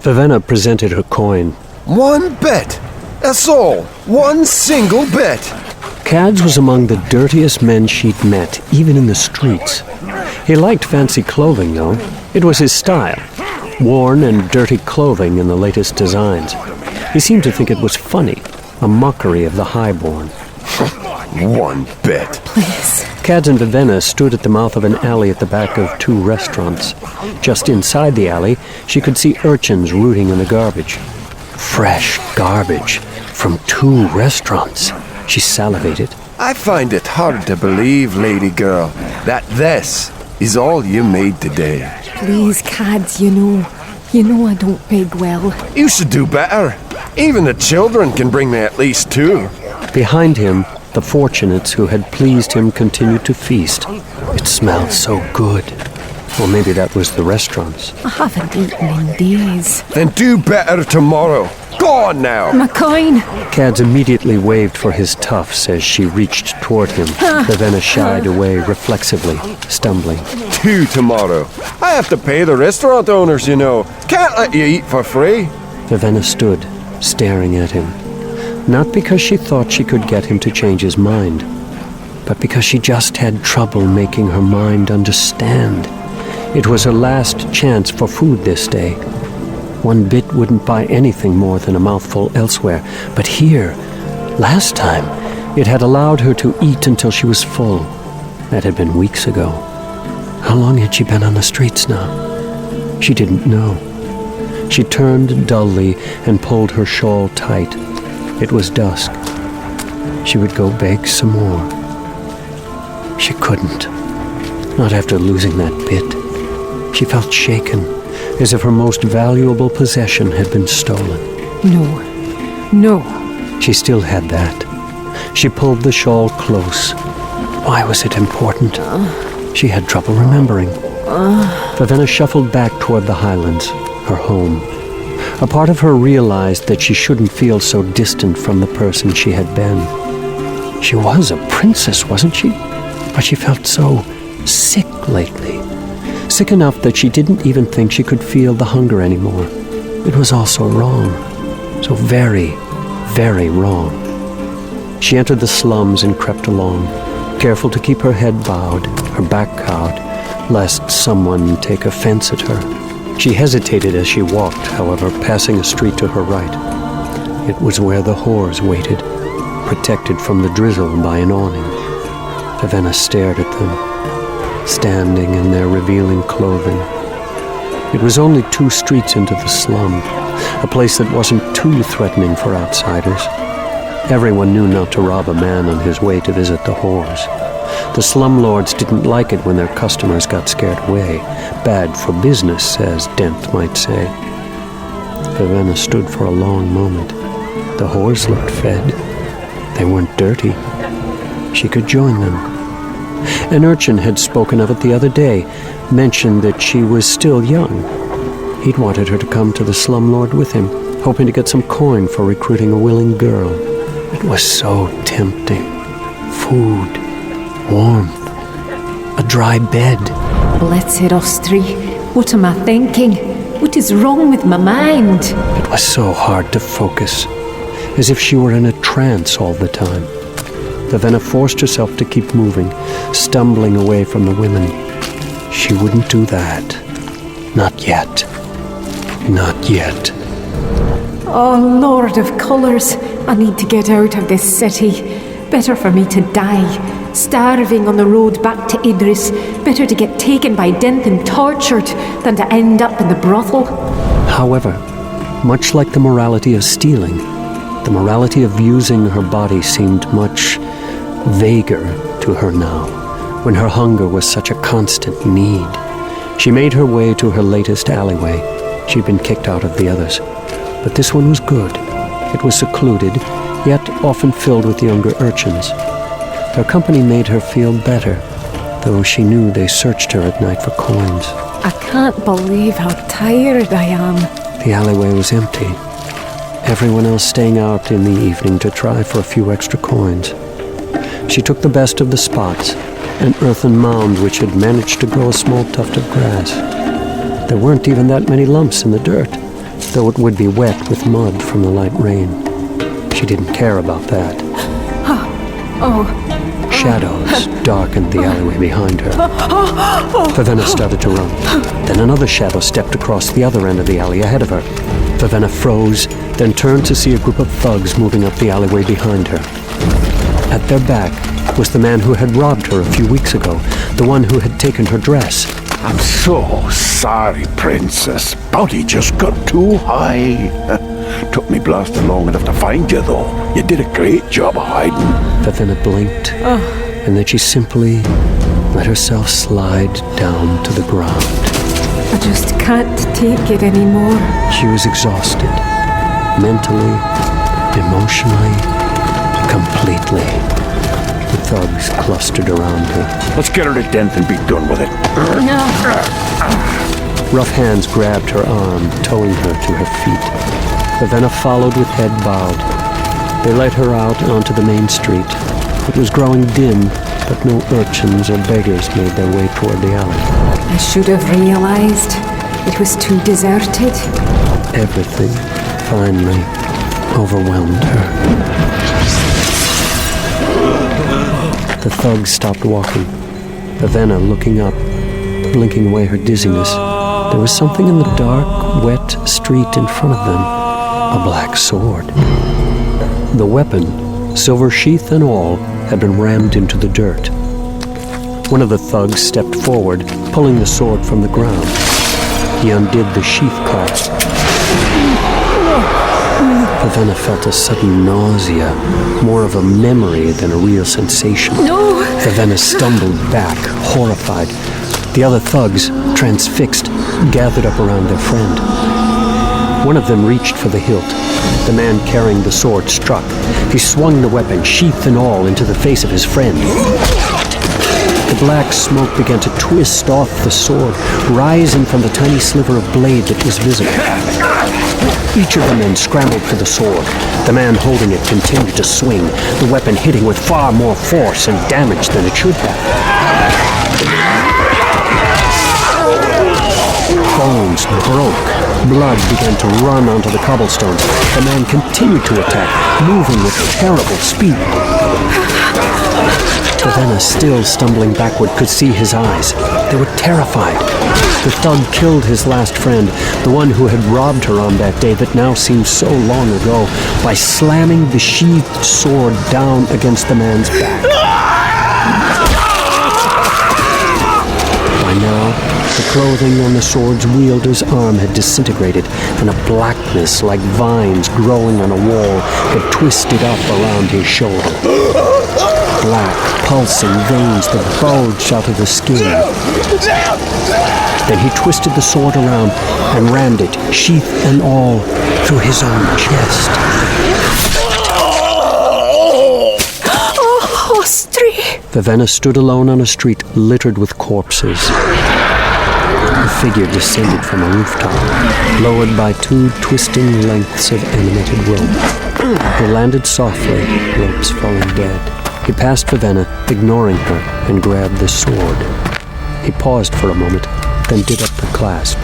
Vivenna presented her coin. 1 bit. That's all. 1 single bit. Cadz was among the dirtiest men she'd met, even in the streets. He liked fancy clothing, though. It was his style. Worn and dirty clothing in the latest designs. He seemed to think it was funny, a mockery of the highborn. 1 bit. Please. Cadz and Vivenna stood at the mouth of an alley at the back of 2 restaurants. Just inside the alley, she could see urchins rooting in the garbage. Fresh garbage from 2 restaurants. She salivated. I find it hard to believe, lady girl, that this is all you made today. Please, Cadz, you know I don't beg well. You should do better. Even the children can bring me at least 2. Behind him, the fortunates who had pleased him continued to feast. It smelled so good. Or maybe that was the restaurants. I haven't eaten in days. Then do better tomorrow. Go on now. My coin. Cadz immediately waved for his toughs as she reached toward him. Vivenna shied away reflexively, stumbling. 2 tomorrow. I have to pay the restaurant owners, you know. Can't let you eat for free. Vivenna stood, staring at him. Not because she thought she could get him to change his mind, but because she just had trouble making her mind understand. It was her last chance for food this day. 1 bit wouldn't buy anything more than a mouthful elsewhere, but here, last time, it had allowed her to eat until she was full. That had been weeks ago. How long had she been on the streets now? She didn't know. She turned dully and pulled her shawl tight. It was dusk. She would go beg some more. She couldn't. Not after losing that bit. She felt shaken, as if her most valuable possession had been stolen. No. She still had that. She pulled the shawl close. Why was it important? She had trouble remembering. Vivenna shuffled back toward the Highlands, her home. A part of her realized that she shouldn't feel so distant from the person she had been. She was a princess, wasn't she? But she felt so sick lately. Sick enough that she didn't even think she could feel the hunger anymore. It was all so wrong. So very, very wrong. She entered the slums and crept along, careful to keep her head bowed, her back cowed, lest someone take offense at her. She hesitated as she walked, however, passing a street to her right. It was where the whores waited, protected from the drizzle by an awning. Vivenna stared at them, standing in their revealing clothing. It was only 2 streets into the slum, a place that wasn't too threatening for outsiders. Everyone knew not to rob a man on his way to visit the whores. The slumlords didn't like it when their customers got scared away. Bad for business, as Dent might say. Vivenna stood for a long moment. The whores looked fed. They weren't dirty. She could join them. An urchin had spoken of it the other day, mentioned that she was still young. He'd wanted her to come to the slumlord with him, hoping to get some coin for recruiting a willing girl. It was so tempting. Food, warmth, a dry bed. Blessed Ostri, what am I thinking? What is wrong with my mind? It was so hard to focus, as if she were in a trance all the time. Vivenna forced herself to keep moving, stumbling away from the women. She wouldn't do that. Not yet. Not yet. Oh, Lord of Colours, I need to get out of this city. Better for me to die, starving on the road back to Idris. Better to get taken by Dent and tortured than to end up in the brothel. However, much like the morality of stealing, the morality of using her body seemed much vaguer to her now, when her hunger was such a constant need. She made her way to her latest alleyway. She'd been kicked out of the others. But this one was good. It was secluded, yet often filled with younger urchins. Their company made her feel better, though she knew they searched her at night for coins. I can't believe how tired I am. The alleyway was empty. Everyone else staying out in the evening to try for a few extra coins. She took the best of the spots, an earthen mound which had managed to grow a small tuft of grass. There weren't even that many lumps in the dirt. though it would be wet with mud from the light rain. She didn't care about that. Shadows darkened the alleyway behind her. Vivenna started to run. Then another shadow stepped across the other end of the alley ahead of her. Vivenna froze, then turned to see a group of thugs moving up the alleyway behind her. At their back was the man who had robbed her a few weeks ago, the one who had taken her dress. I'm so sorry, Princess. Bounty just got too high. Took me blasting long enough to find you, though. You did a great job of hiding. Vivenna blinked, and then she simply let herself slide down to the ground. I just can't take it anymore. She was exhausted, mentally, emotionally, completely. The thugs clustered around her. Let's get her to Denth and be done with it. Rough hands grabbed her arm, towing her to her feet. Vivenna followed with head bowed. They led her out onto the main street. It was growing dim, but no urchins or beggars made their way toward the alley. I should have realized it was too deserted. Everything finally overwhelmed her. The thugs stopped walking. Vivenna looking up, blinking away her dizziness. There was something in the dark, wet street in front of them. A black sword. The weapon, silver sheath and all, had been rammed into the dirt. One of the thugs stepped forward, pulling the sword from the ground. He undid the sheath clasp. Vivenna felt a sudden nausea, more of a memory than a real sensation. No! Vivenna stumbled back, horrified. The other thugs, transfixed, gathered up around their friend. One of them reached for the hilt. The man carrying the sword struck. He swung the weapon, sheath and all, into the face of his friend. The black smoke began to twist off the sword, rising from the tiny sliver of blade that was visible. Each of the men scrambled for the sword. The man holding it continued to swing, the weapon hitting with far more force and damage than it should have. Bones broke. Blood began to run onto the cobblestones. The man continued to attack, moving with terrible speed. Vivenna, still stumbling backward, could see his eyes. They were terrified. The thug killed his last friend, the one who had robbed her on that day that now seemed so long ago, by slamming the sheathed sword down against the man's back. By now, the clothing on the sword's wielder's arm had disintegrated, and a blackness like vines growing on a wall had twisted up around his shoulder. Black, pulsing veins that bulged out of the skin. Then he twisted the sword around and rammed it, sheath and all, through his own chest. Oh, Ostri! Vivenna stood alone on a street littered with corpses. A figure descended from a rooftop, lowered by two twisting lengths of animated rope. He landed softly, ropes falling dead. He passed Vivenna, ignoring her, and grabbed the sword. He paused for a moment, then did up the clasp.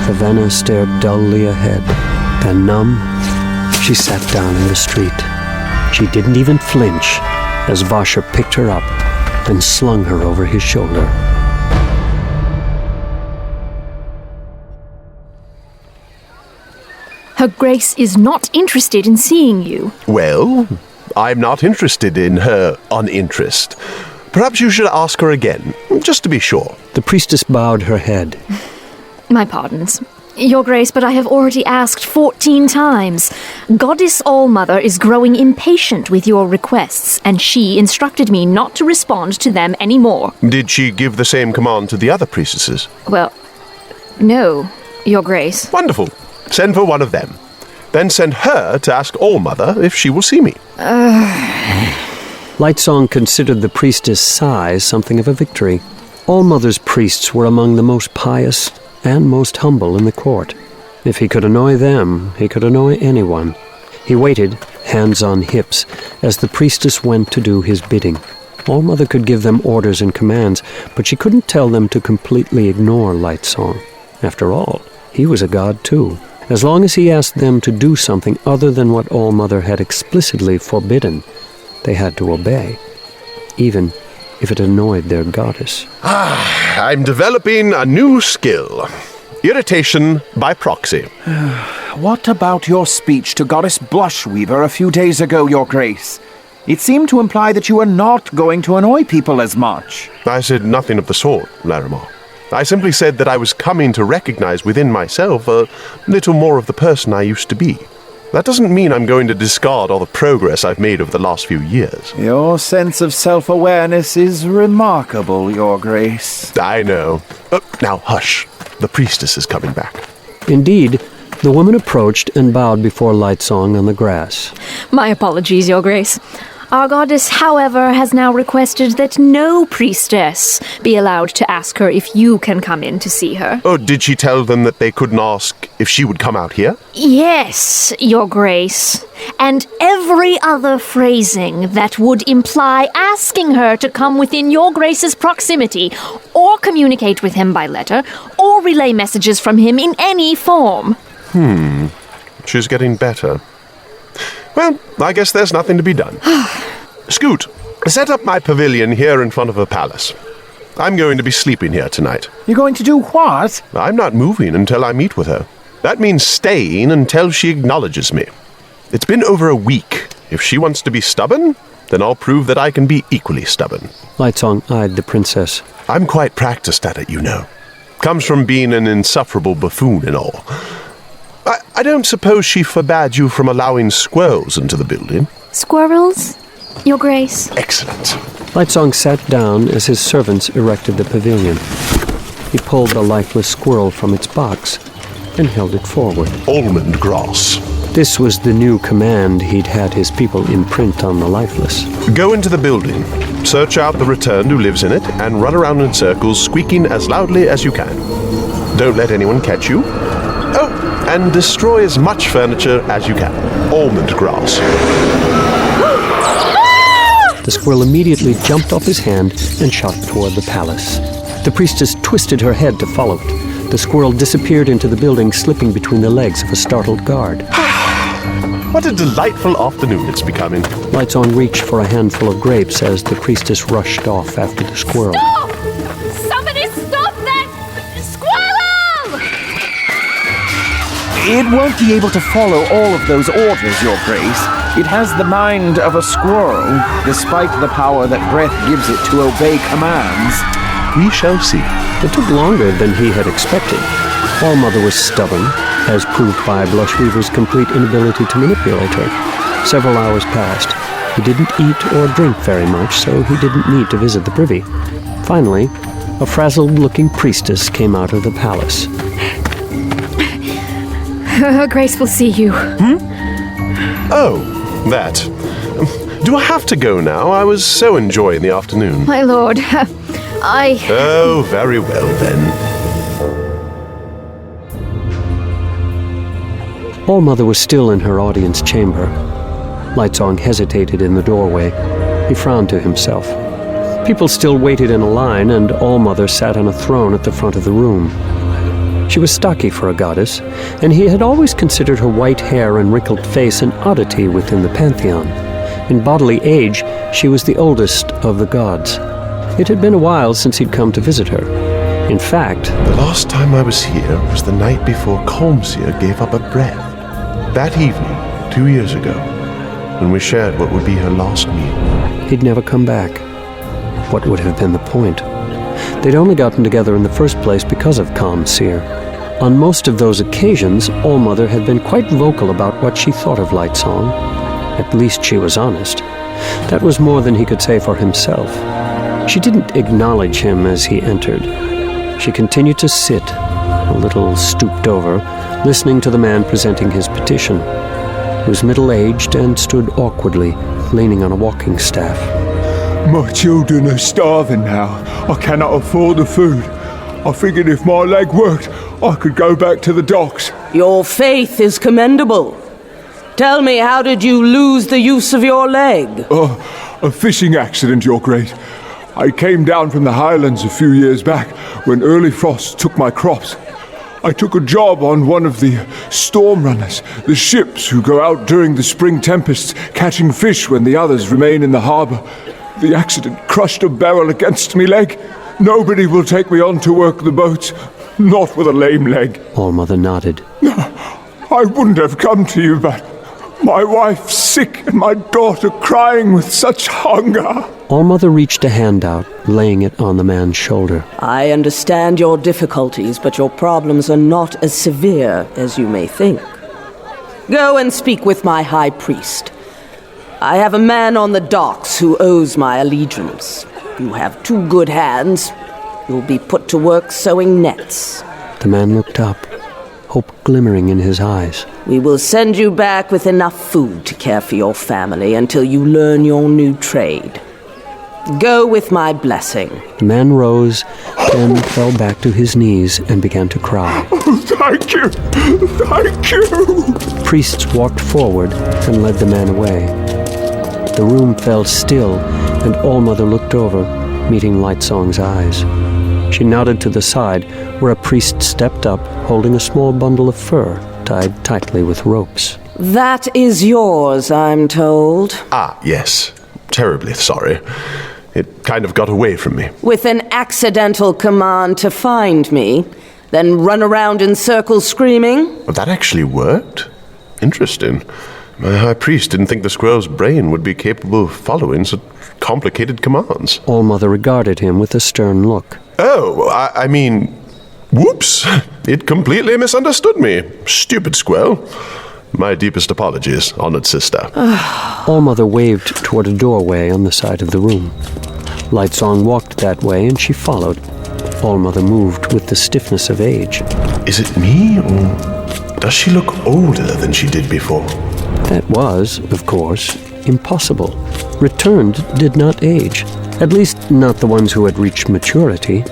Vivenna stared dully ahead. Then, numb, she sat down in the street. She didn't even flinch as Vasher picked her up and slung her over his shoulder. Her Grace is not interested in seeing you. Well, I'm not interested in her uninterest. Perhaps you should ask her again, just to be sure. The priestess bowed her head. My pardons. Your Grace, but I have already asked 14 times. Goddess Allmother is growing impatient with your requests, and she instructed me not to respond to them anymore. Did she give the same command to the other priestesses? Well, no, Your Grace. Wonderful. Send for one of them. Then send her to ask Allmother if she will see me. Lightsong considered the priestess' sighs something of a victory. Allmother's priests were among the most pious and most humble in the court. If he could annoy them, he could annoy anyone. He waited, hands on hips, as the priestess went to do his bidding. Allmother could give them orders and commands, but she couldn't tell them to completely ignore Lightsong. After all, He was a god too. As long as he asked them to do something other than what All-Mother had explicitly forbidden, they had to obey, even if it annoyed their goddess. I'm developing a new skill. Irritation by proxy. What about your speech to Goddess Blushweaver a few days ago, Your Grace? It seemed to imply that you were not going to annoy people as much. I said nothing of the sort, Larimar. I simply said that I was coming to recognize within myself a little more of the person I used to be. That doesn't mean I'm going to discard all the progress I've made over the last few years. Your sense of self-awareness is remarkable, Your Grace. I know. Now hush. The priestess is coming back. Indeed, the woman approached and bowed before Lightsong on the grass. My apologies, Your Grace. Our goddess, however, has now requested that no priestess be allowed to ask her if you can come in to see her. Oh, did she tell them that they couldn't ask if she would come out here? Yes, Your Grace. And every other phrasing that would imply asking her to come within Your Grace's proximity, or communicate with him by letter, or relay messages from him in any form. She's getting better. Well, I guess there's nothing to be done. Scoot, set up my pavilion here in front of her palace. I'm going to be sleeping here tonight. You're going to do what? I'm not moving until I meet with her. That means staying until she acknowledges me. It's been over a week. If she wants to be stubborn, then I'll prove that I can be equally stubborn. Lightsong eyed the princess. I'm quite practiced at it, you know. Comes from being an insufferable buffoon and all. I don't suppose she forbade you from allowing squirrels into the building? Squirrels, Your Grace? Excellent. Lightsong sat down as his servants erected the pavilion. He pulled the lifeless squirrel from its box and held it forward. Almond grass. This was the new command he'd had his people imprint on the lifeless. Go into the building, search out the returned who lives in it, and run around in circles, squeaking as loudly as you can. Don't let anyone catch you. Oh, and destroy as much furniture as you can. Almond grass. The squirrel immediately jumped off his hand and shot toward the palace. The priestess twisted her head to follow it. The squirrel disappeared into the building, slipping between the legs of a startled guard. What a delightful afternoon it's becoming. Lightsong reached for a handful of grapes as the priestess rushed off after the squirrel. Stop! Somebody stop that squirrel! It won't be able to follow all of those orders, Your Grace. It has the mind of a squirrel, despite the power that breath gives it to obey commands. We shall see. It took longer than he had expected. All-Mother was stubborn, as proved by Blushweaver's complete inability to manipulate her. Several hours passed. He didn't eat or drink very much, so he didn't need to visit the privy. Finally, a frazzled-looking priestess came out of the palace. Her Grace will see you. Oh, that. Do I have to go now? I was so enjoying the afternoon. My lord, Oh, very well then. All-Mother was still in her audience chamber. Lightsong hesitated in the doorway. He frowned to himself. People still waited in a line, and All-Mother sat on a throne at the front of the room. She was stocky for a goddess, and he had always considered her white hair and wrinkled face an oddity within the pantheon. In bodily age, she was the oldest of the gods. It had been a while since he'd come to visit her. In fact, The last time I was here was the night before Colmsir gave up her breath. That evening, 2 years ago, when we shared what would be her last meal. he'd never come back. What would have been the point? They'd only gotten together in the first place because of Colmsir. On most of those occasions, All-Mother had been quite vocal about what she thought of Lightsong. At least she was honest. That was more than he could say for himself. She didn't acknowledge him as he entered. She continued to sit, a little stooped over, listening to the man presenting his petition. He was middle-aged and stood awkwardly, leaning on a walking staff. My children are starving now. I cannot afford the food. I figured if my leg worked, I could go back to the docks. Your faith is commendable. Tell me, how did you lose the use of your leg? A fishing accident, Your Grace. I came down from the highlands a few years back when early frosts took my crops. I took a job on one of the storm runners, the ships who go out during the spring tempests, catching fish when the others remain in the harbour. The accident crushed a barrel against me leg. Nobody will take me on to work the boats, not with a lame leg. All-Mother nodded. I wouldn't have come to you, but my wife's sick and my daughter crying with such hunger. All-Mother reached a hand out, laying it on the man's shoulder. I understand your difficulties, but your problems are not as severe as you may think. Go and speak with my high priest. I have a man on the docks who owes my allegiance. You have 2 good hands. You'll be put to work sewing nets. The man looked up, hope glimmering in his eyes. We will send you back with enough food to care for your family until you learn your new trade. Go with my blessing. The man rose, then fell back to his knees and began to cry. Thank you. Thank you. Priests walked forward and led the man away. The room fell still, and All-Mother looked over, meeting Lightsong's eyes. She nodded to the side, where a priest stepped up, holding a small bundle of fur, tied tightly with ropes. That is yours, I'm told. Ah, yes. Terribly sorry. It kind of got away from me. With an accidental command to find me, then run around in circles screaming? Well, that actually worked? Interesting. My high priest didn't think the squirrel's brain would be capable of following such complicated commands. All-Mother regarded him with a stern look. Oh, I mean, whoops. It completely misunderstood me. Stupid squirrel. My deepest apologies, honored sister. All-Mother waved toward a doorway on the side of the room. Lightsong walked that way, and she followed. All-Mother moved with the stiffness of age. Is it me, or does she look older than she did before? That was, of course, impossible. Returned did not age, at least not the ones who had reached maturity.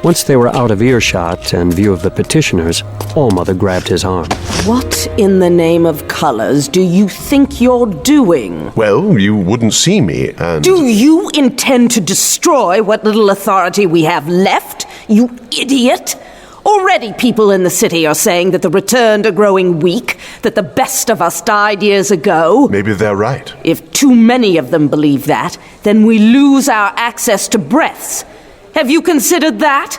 Once they were out of earshot and view of the petitioners, All-Mother grabbed his arm. What in the name of colors do you think you're doing? Well, you wouldn't see me, and... Do you intend to destroy what little authority we have left, you idiot? Already people in the city are saying that the returned are growing weak, that the best of us died years ago. Maybe they're right. If too many of them believe that, then we lose our access to breaths. Have you considered that?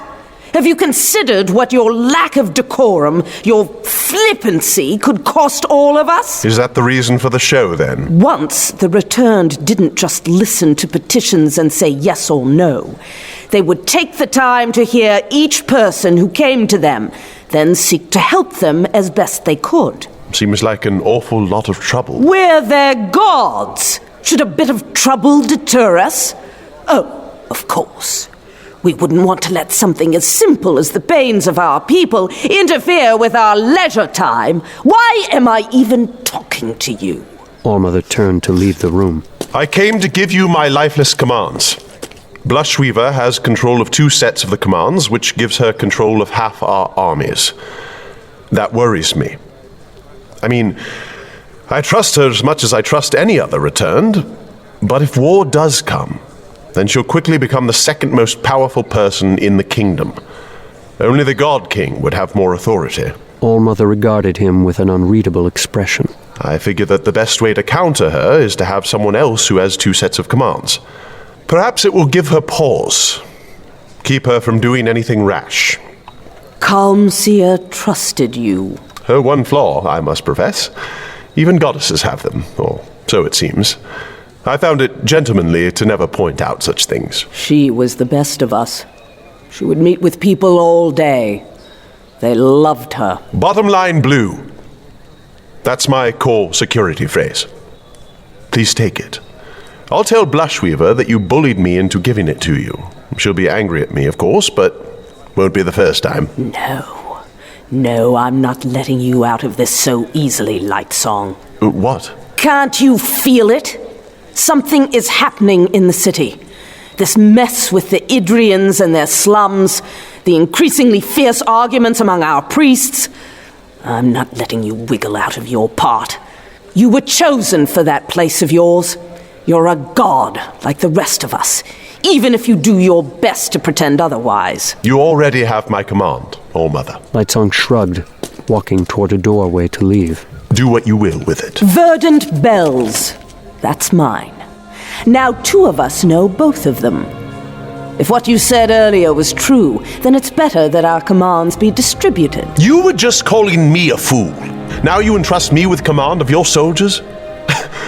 Have you considered what your lack of decorum, your flippancy, could cost all of us? Is that the reason for the show, then? Once, the returned didn't just listen to petitions and say yes or no. They would take the time to hear each person who came to them, then seek to help them as best they could. Seems like an awful lot of trouble. We're their gods. Should a bit of trouble deter us? Oh, of course. We wouldn't want to let something as simple as the pains of our people interfere with our leisure time. Why am I even talking to you? All-Mother turned to leave the room. I came to give you my lifeless commands. Blushweaver has control of 2 sets of the commands, which gives her control of half our armies. That worries me. I mean, I trust her as much as I trust any other returned, but if war does come, then she'll quickly become the second most powerful person in the kingdom. Only the God King would have more authority. All-Mother regarded him with an unreadable expression. I figure that the best way to counter her is to have someone else who has 2 sets of commands. Perhaps it will give her pause. Keep her from doing anything rash. Calmseer trusted you. Her one flaw, I must profess. Even goddesses have them, or so it seems. I found it gentlemanly to never point out such things. She was the best of us. She would meet with people all day. They loved her. Bottom line blue. That's my core security phrase. Please take it. I'll tell Blushweaver that you bullied me into giving it to you. She'll be angry at me, of course, but won't be the first time. No, I'm not letting you out of this so easily, Lightsong. What? Can't you feel it? Something is happening in the city. This mess with the Idrians and their slums, the increasingly fierce arguments among our priests. I'm not letting you wiggle out of your part. You were chosen for that place of yours. You're a god like the rest of us, even if you do your best to pretend otherwise. You already have my command, All-Mother. Lightsong shrugged, walking toward a doorway to leave. Do what you will with it. Verdant bells. That's mine. Now 2 of us know both of them. If what you said earlier was true, then it's better that our commands be distributed. You were just calling me a fool. Now you entrust me with command of your soldiers?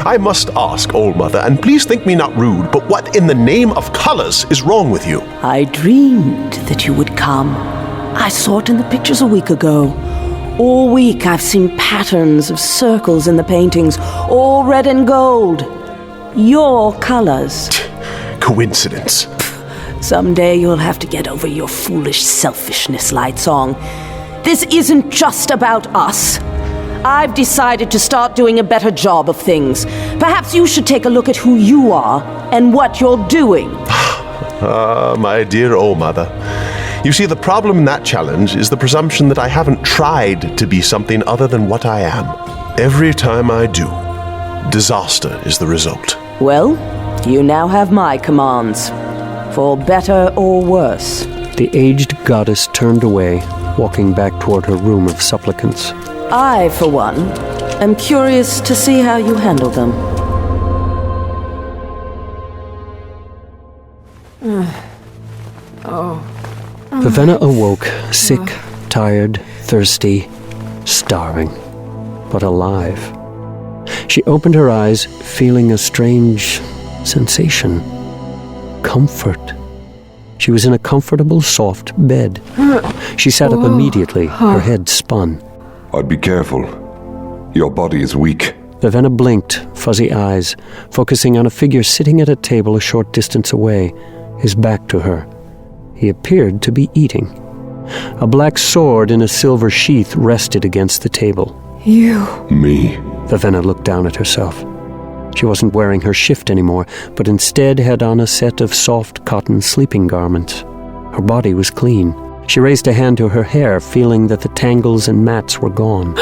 I must ask, All-Mother, and please think me not rude, but what in the name of colors is wrong with you? I dreamed that you would come. I saw it in the pictures a week ago. All week I've seen patterns of circles in the paintings, all red and gold. Your colors. Coincidence. Someday you'll have to get over your foolish selfishness, Lightsong. This isn't just about us. I've decided to start doing a better job of things. Perhaps you should take a look at who you are and what you're doing. My dear All-Mother. You see, the problem in that challenge is the presumption that I haven't tried to be something other than what I am. Every time I do, disaster is the result. Well, you now have my commands. For better or worse. The aged goddess turned away, walking back toward her room of supplicants. I, for one, am curious to see how you handle them. Vivenna awoke, sick, tired, thirsty, starving, but alive. She opened her eyes, feeling a strange sensation. Comfort. She was in a comfortable, soft bed. She sat up immediately, her head spun. I'd be careful. Your body is weak. Vivenna blinked, fuzzy eyes, focusing on a figure sitting at a table a short distance away, his back to her. He appeared to be eating. A black sword in a silver sheath rested against the table. You. Me? Vivenna looked down at herself. She wasn't wearing her shift anymore, but instead had on a set of soft cotton sleeping garments. Her body was clean. She raised a hand to her hair, feeling that the tangles and mats were gone.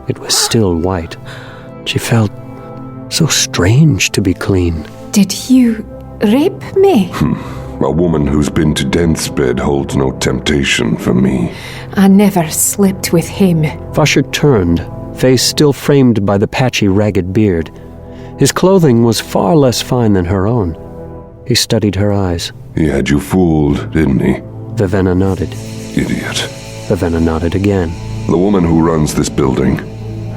It was still white. She felt so strange to be clean. Did you rape me? A woman who's been to Denth's bed holds no temptation for me. I never slept with him. Vasher turned, face still framed by the patchy, ragged beard. His clothing was far less fine than her own. He studied her eyes. He had you fooled, didn't he? Vivenna nodded. Idiot. Vivenna nodded again. The woman who runs this building.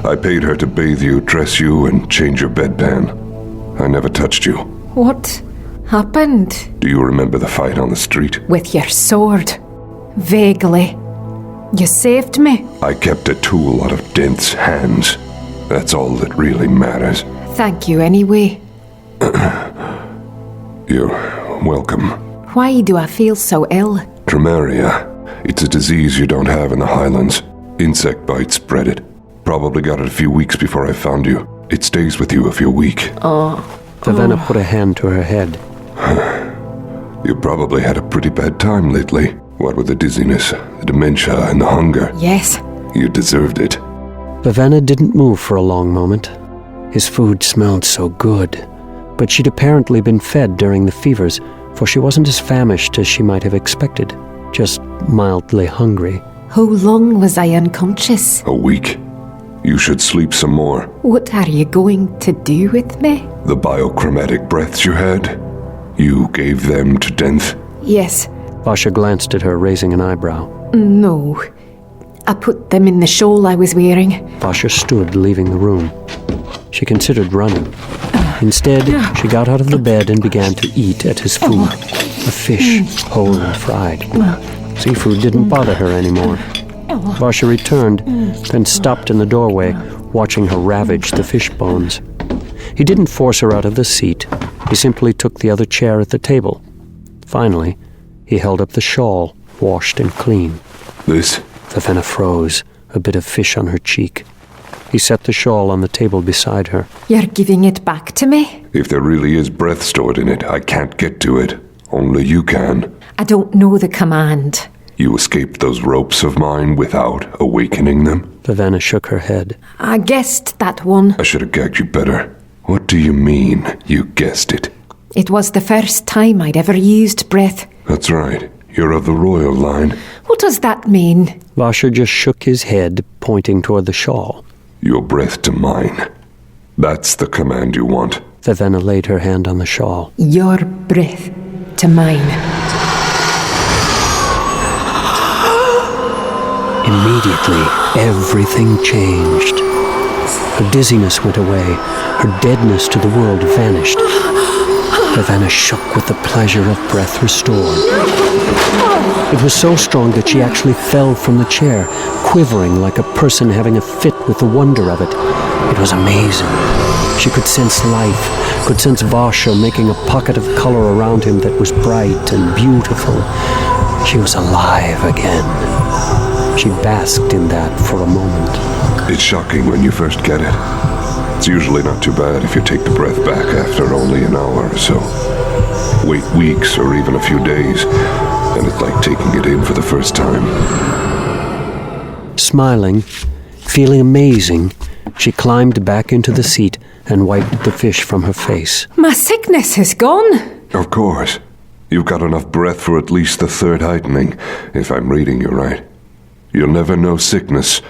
I paid her to bathe you, dress you, and change your bedpan. I never touched you. What happened? Do you remember the fight on the street? With your sword. Vaguely. You saved me. I kept a tool out of Denth's hands. That's all that really matters. Thank you anyway. You're welcome. Why do I feel so ill? Traumaria. It's a disease you don't have in the Highlands. Insect bites spread it. Probably got it a few weeks before I found you. It stays with you if you're weak. Vivenna put a hand to her head. You probably had a pretty bad time lately. What with the dizziness, the dementia, and the hunger. Yes. You deserved it. Vivenna didn't move for a long moment. His food smelled so good, but she'd apparently been fed during the fevers, for she wasn't as famished as she might have expected, just mildly hungry. How long was I unconscious? A week. You should sleep some more. What are you going to do with me? The biochromatic breaths you had, you gave them to Denth? Yes. Vasher glanced at her, raising an eyebrow. No. I put them in the shawl I was wearing. Vasher stood, leaving the room. She considered running. Instead, she got out of the bed and began to eat at his food. A fish, whole and fried. Seafood didn't bother her anymore. Vasher returned, then stopped in the doorway, watching her ravage the fish bones. He didn't force her out of the seat. He simply took the other chair at the table. Finally, he held up the shawl, washed and clean. This? Vivenna froze, a bit of fish on her cheek. He set the shawl on the table beside her. You're giving it back to me? If there really is breath stored in it, I can't get to it. Only you can. I don't know the command. You escaped those ropes of mine without awakening them? Vivenna shook her head. I guessed that one. I should have gagged you better. What do you mean, you guessed it? It was the first time I'd ever used breath. That's right. You're of the royal line. What does that mean? Vasher just shook his head, pointing toward the shawl. Your breath to mine. That's the command you want. Vivenna laid her hand on the shawl. Your breath to mine. Immediately, everything changed. Her dizziness went away. Her deadness to the world vanished. Vivenna shook with the pleasure of breath restored. It was so strong that she actually fell from the chair, quivering like a person having a fit with the wonder of it. It was amazing. She could sense life, could sense Vasher making a pocket of color around him that was bright and beautiful. She was alive again. She basked in that for a moment. It's shocking when you first get it. It's usually not too bad if you take the breath back after only an hour or so. Wait weeks or even a few days, and it's like taking it in for the first time. Smiling, feeling amazing, she climbed back into the seat and wiped the fish from her face. My sickness is gone. Of course. You've got enough breath for at least the third heightening, if I'm reading you right. You'll never know sickness.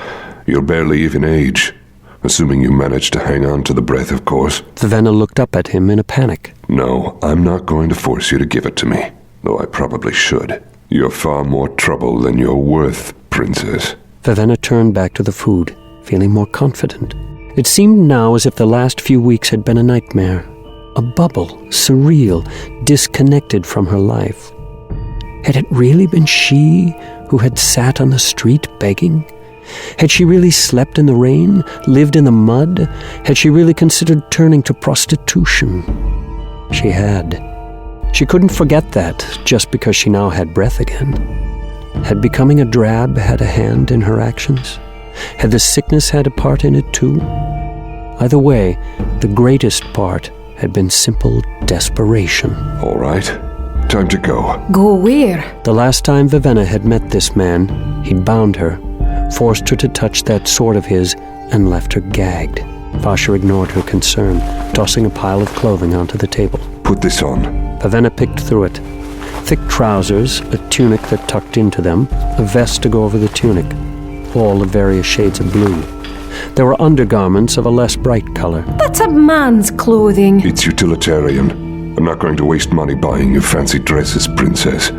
You'll barely even age. Assuming you manage to hang on to the breath, of course. Vivenna looked up at him in a panic. No, I'm not going to force you to give it to me, though I probably should. You're far more trouble than you're worth, Princess. Vivenna turned back to the food, feeling more confident. It seemed now as if the last few weeks had been a nightmare. A bubble, surreal, disconnected from her life. Had it really been she who had sat on the street begging? Had she really slept in the rain, lived in the mud? Had she really considered turning to prostitution? She had. She couldn't forget that just because she now had breath again. Had becoming a drab had a hand in her actions? Had the sickness had a part in it too? Either way, the greatest part had been simple desperation. All right, time to go. Go where? The last time Vivenna had met this man, he'd bound her, forced her to touch that sword of his, and left her gagged. Vasher ignored her concern, tossing a pile of clothing onto the table. Put this on. Vivenna picked through it. Thick trousers, a tunic that tucked into them, a vest to go over the tunic, all of various shades of blue. There were undergarments of a less bright color. That's a man's clothing. It's utilitarian. I'm not going to waste money buying you fancy dresses, Princess.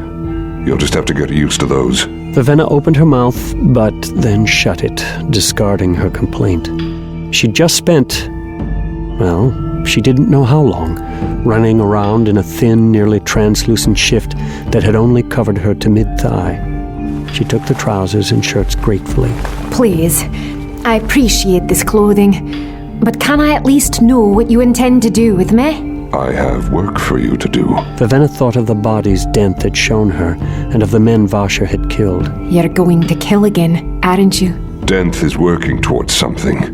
You'll just have to get used to those. Vivenna opened her mouth, but then shut it, discarding her complaint. She'd just spent, well, she didn't know how long, running around in a thin, nearly translucent shift that had only covered her to mid-thigh. She took the trousers and shirts gratefully. Please, I appreciate this clothing, but can I at least know what you intend to do with me? I have work for you to do. Vivenna thought of the bodies Denth had shown her, and of the men Vasher had killed. You're going to kill again, aren't you? Denth is working towards something.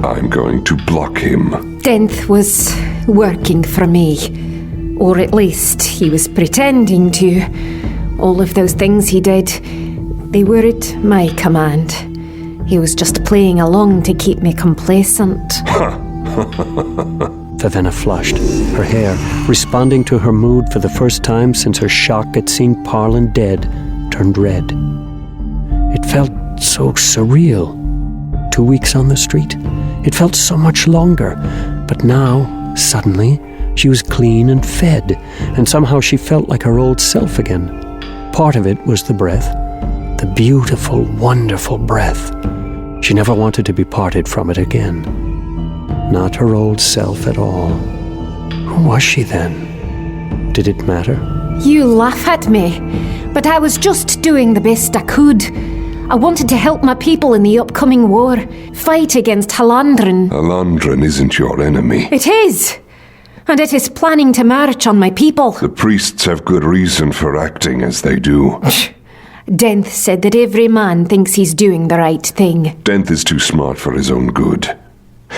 I'm going to block him. Denth was working for me. Or at least he was pretending to. All of those things he did, they were at my command. He was just playing along to keep me complacent. Vivenna flushed, her hair, responding to her mood for the first time since her shock at seeing Parlin dead, turned red. It felt so surreal. 2 weeks on the street. It felt so much longer. But now, suddenly, she was clean and fed, and somehow she felt like her old self again. Part of it was the breath. The beautiful, wonderful breath. She never wanted to be parted from it again. Not her old self at all. Who was she then? Did it matter? You laugh at me, but I was just doing the best I could. I wanted to help my people in the upcoming war, fight against Halandren. Halandren isn't your enemy. It is! And it is planning to march on my people. The priests have good reason for acting as they do. Denth said that every man thinks he's doing the right thing. Denth is too smart for his own good.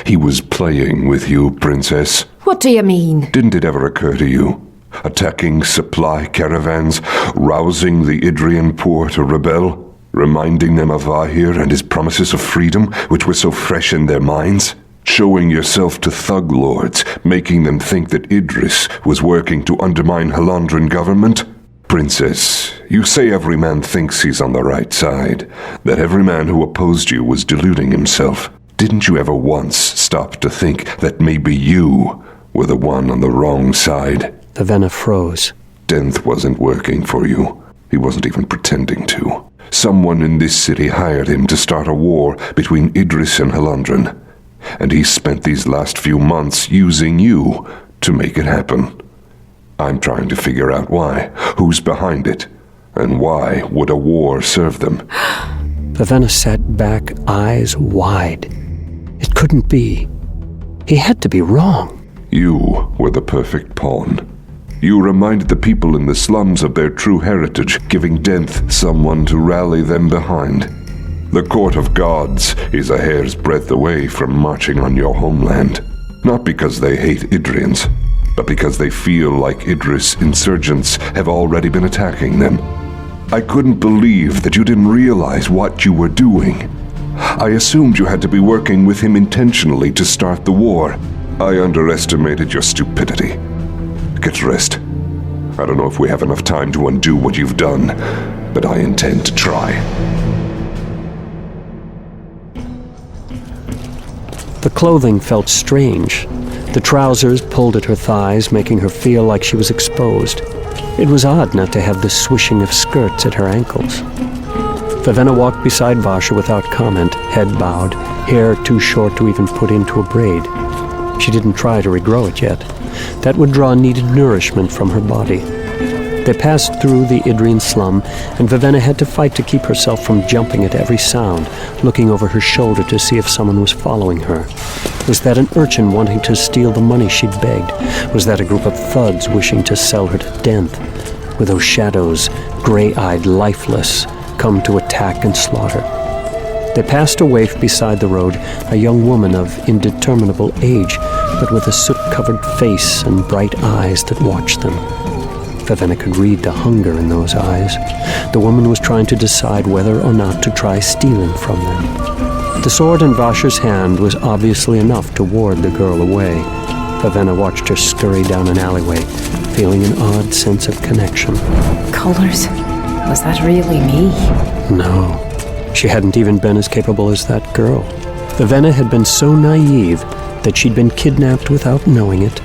He was playing with you, Princess. What do you mean? Didn't it ever occur to you? Attacking supply caravans, rousing the Idrian poor to rebel, reminding them of Vahir and his promises of freedom, which were so fresh in their minds? Showing yourself to thug lords, making them think that Idris was working to undermine Halandran government? Princess, you say every man thinks he's on the right side, that every man who opposed you was deluding himself. Didn't you ever once stop to think that maybe you were the one on the wrong side? Vivenna froze. Denth wasn't working for you. He wasn't even pretending to. Someone in this city hired him to start a war between Idris and Halandran. And he spent these last few months using you to make it happen. I'm trying to figure out why, who's behind it, and why would a war serve them? Vivenna sat back, eyes wide. It couldn't be. He had to be wrong. You were the perfect pawn. You reminded the people in the slums of their true heritage, giving Denth someone to rally them behind. The Court of Gods is a hair's breadth away from marching on your homeland. Not because they hate Idrians, but because they feel like Idris insurgents have already been attacking them. I couldn't believe that you didn't realize what you were doing. I assumed you had to be working with him intentionally to start the war. I underestimated your stupidity. Get rest. I don't know if we have enough time to undo what you've done, but I intend to try. The clothing felt strange. The trousers pulled at her thighs, making her feel like she was exposed. It was odd not to have the swishing of skirts at her ankles. Vivenna walked beside Vasha without comment, head bowed, hair too short to even put into a braid. She didn't try to regrow it yet. That would draw needed nourishment from her body. They passed through the Idrian slum, and Vivenna had to fight to keep herself from jumping at every sound, looking over her shoulder to see if someone was following her. Was that an urchin wanting to steal the money she'd begged? Was that a group of thugs wishing to sell her to Denth? Were those shadows, gray-eyed, lifeless, come to attack and slaughter? They passed a waif beside the road, a young woman of indeterminable age, but with a soot-covered face and bright eyes that watched them. Vivenna could read the hunger in those eyes. The woman was trying to decide whether or not to try stealing from them. The sword in Vasha's hand was obviously enough to ward the girl away. Vivenna watched her scurry down an alleyway, feeling an odd sense of connection. Colours? Was that really me? No. She hadn't even been as capable as that girl. Vivenna had been so naive that she'd been kidnapped without knowing it,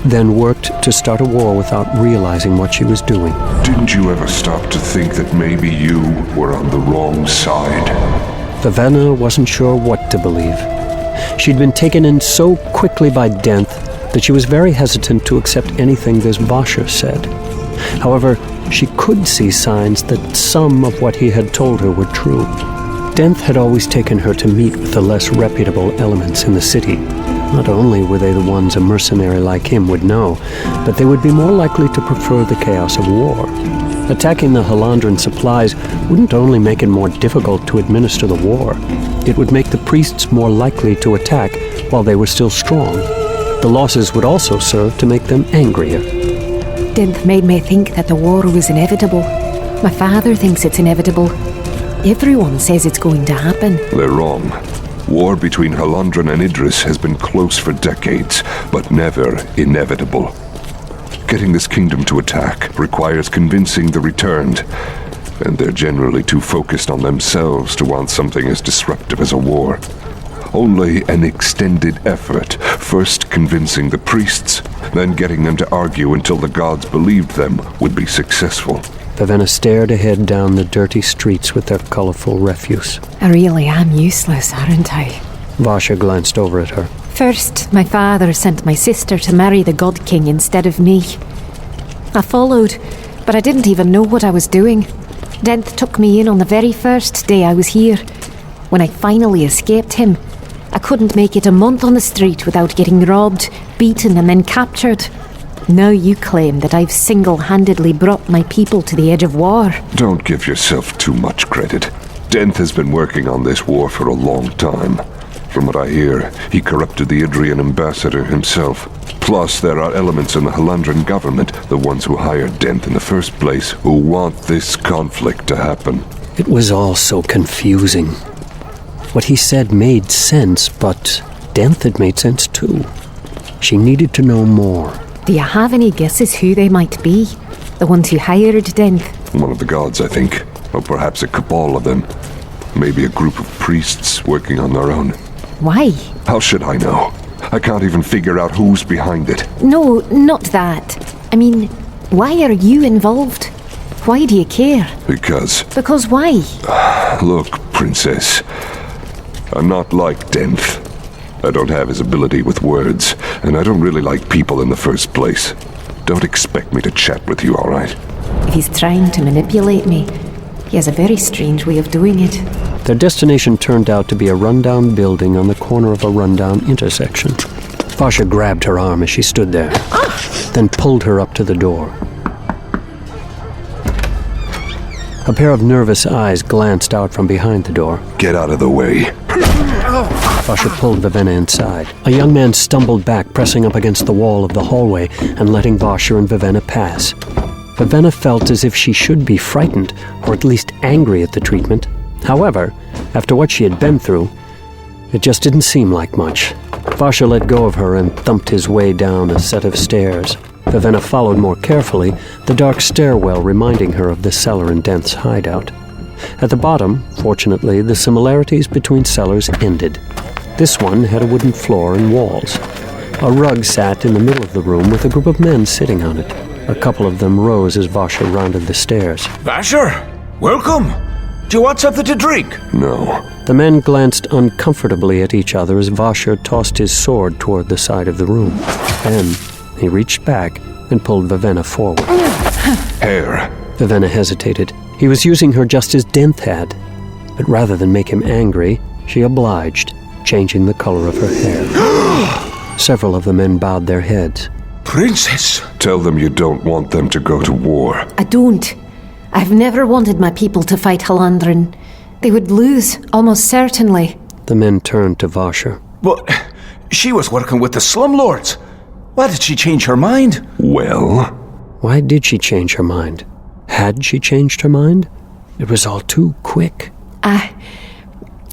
then worked to start a war without realizing what she was doing. Didn't you ever stop to think that maybe you were on the wrong side? Vivenna wasn't sure what to believe. She'd been taken in so quickly by Denth that she was very hesitant to accept anything this Vasha said. However, she could see signs that some of what he had told her were true. Denth had always taken her to meet with the less reputable elements in the city. Not only were they the ones a mercenary like him would know, but they would be more likely to prefer the chaos of war. Attacking the Halandran supplies wouldn't only make it more difficult to administer the war, it would make the priests more likely to attack while they were still strong. The losses would also serve to make them angrier. Denth made me think that the war was inevitable. My father thinks it's inevitable. Everyone says it's going to happen. They're wrong. War between Halandran and Idris has been close for decades, but never inevitable. Getting this kingdom to attack requires convincing the returned, and they're generally too focused on themselves to want something as disruptive as a war. Only an extended effort, first convincing the priests, then getting them to argue until the gods believed them, would be successful. Vivenna stared ahead down the dirty streets with their colorful refuse. I really am useless, aren't I? Vasha glanced over at her. First, my father sent my sister to marry the God King instead of me. I followed, but I didn't even know what I was doing. Denth took me in on the very first day I was here. When I finally escaped him, I couldn't make it a month on the street without getting robbed, beaten, and then captured. Now you claim that I've single-handedly brought my people to the edge of war. Don't give yourself too much credit. Denth has been working on this war for a long time. From what I hear, he corrupted the Idrian ambassador himself. Plus, there are elements in the Halandran government, the ones who hired Denth in the first place, who want this conflict to happen. It was all so confusing. What he said made sense, but Denth had made sense too. She needed to know more. Do you have any guesses who they might be? The ones who hired Denth? One of the gods, I think. Or perhaps a cabal of them. Maybe a group of priests working on their own. Why? How should I know? I can't even figure out who's behind it. No, not that. I mean, why are you involved? Why do you care? Because, Because why? look, Princess, I'm not like Denth. I don't have his ability with words, and I don't really like people in the first place. Don't expect me to chat with you, all right? If he's trying to manipulate me, he has a very strange way of doing it. Their destination turned out to be a rundown building on the corner of a rundown intersection. Vasha grabbed her arm as she stood there, then pulled her up to the door. A pair of nervous eyes glanced out from behind the door. Get out of the way. Vasha pulled Vivenna inside. A young man stumbled back, pressing up against the wall of the hallway and letting Vasha and Vivenna pass. Vivenna felt as if she should be frightened, or at least angry at the treatment. However, after what she had been through, it just didn't seem like much. Vasha let go of her and thumped his way down a set of stairs. Vivenna followed more carefully, the dark stairwell reminding her of the cellar in Denth's hideout. At the bottom, fortunately, the similarities between cellars ended. This one had a wooden floor and walls. A rug sat in the middle of the room with a group of men sitting on it. A couple of them rose as Vasha rounded the stairs. Vasher, welcome. Do you want something to drink? No. The men glanced uncomfortably at each other as Vasha tossed his sword toward the side of the room. Then he reached back and pulled Vivenna forward. Hair. Vivenna hesitated. He was using her just as Denth had. But rather than make him angry, she obliged, changing the color of her hair. Several of the men bowed their heads. Princess! Tell them you don't want them to go to war. I don't. I've never wanted my people to fight Halandrin. They would lose, almost certainly. The men turned to Vasha. But she was working with the slumlords. Why did she change her mind? Well? Why did she change her mind? Had she changed her mind? It was all too quick.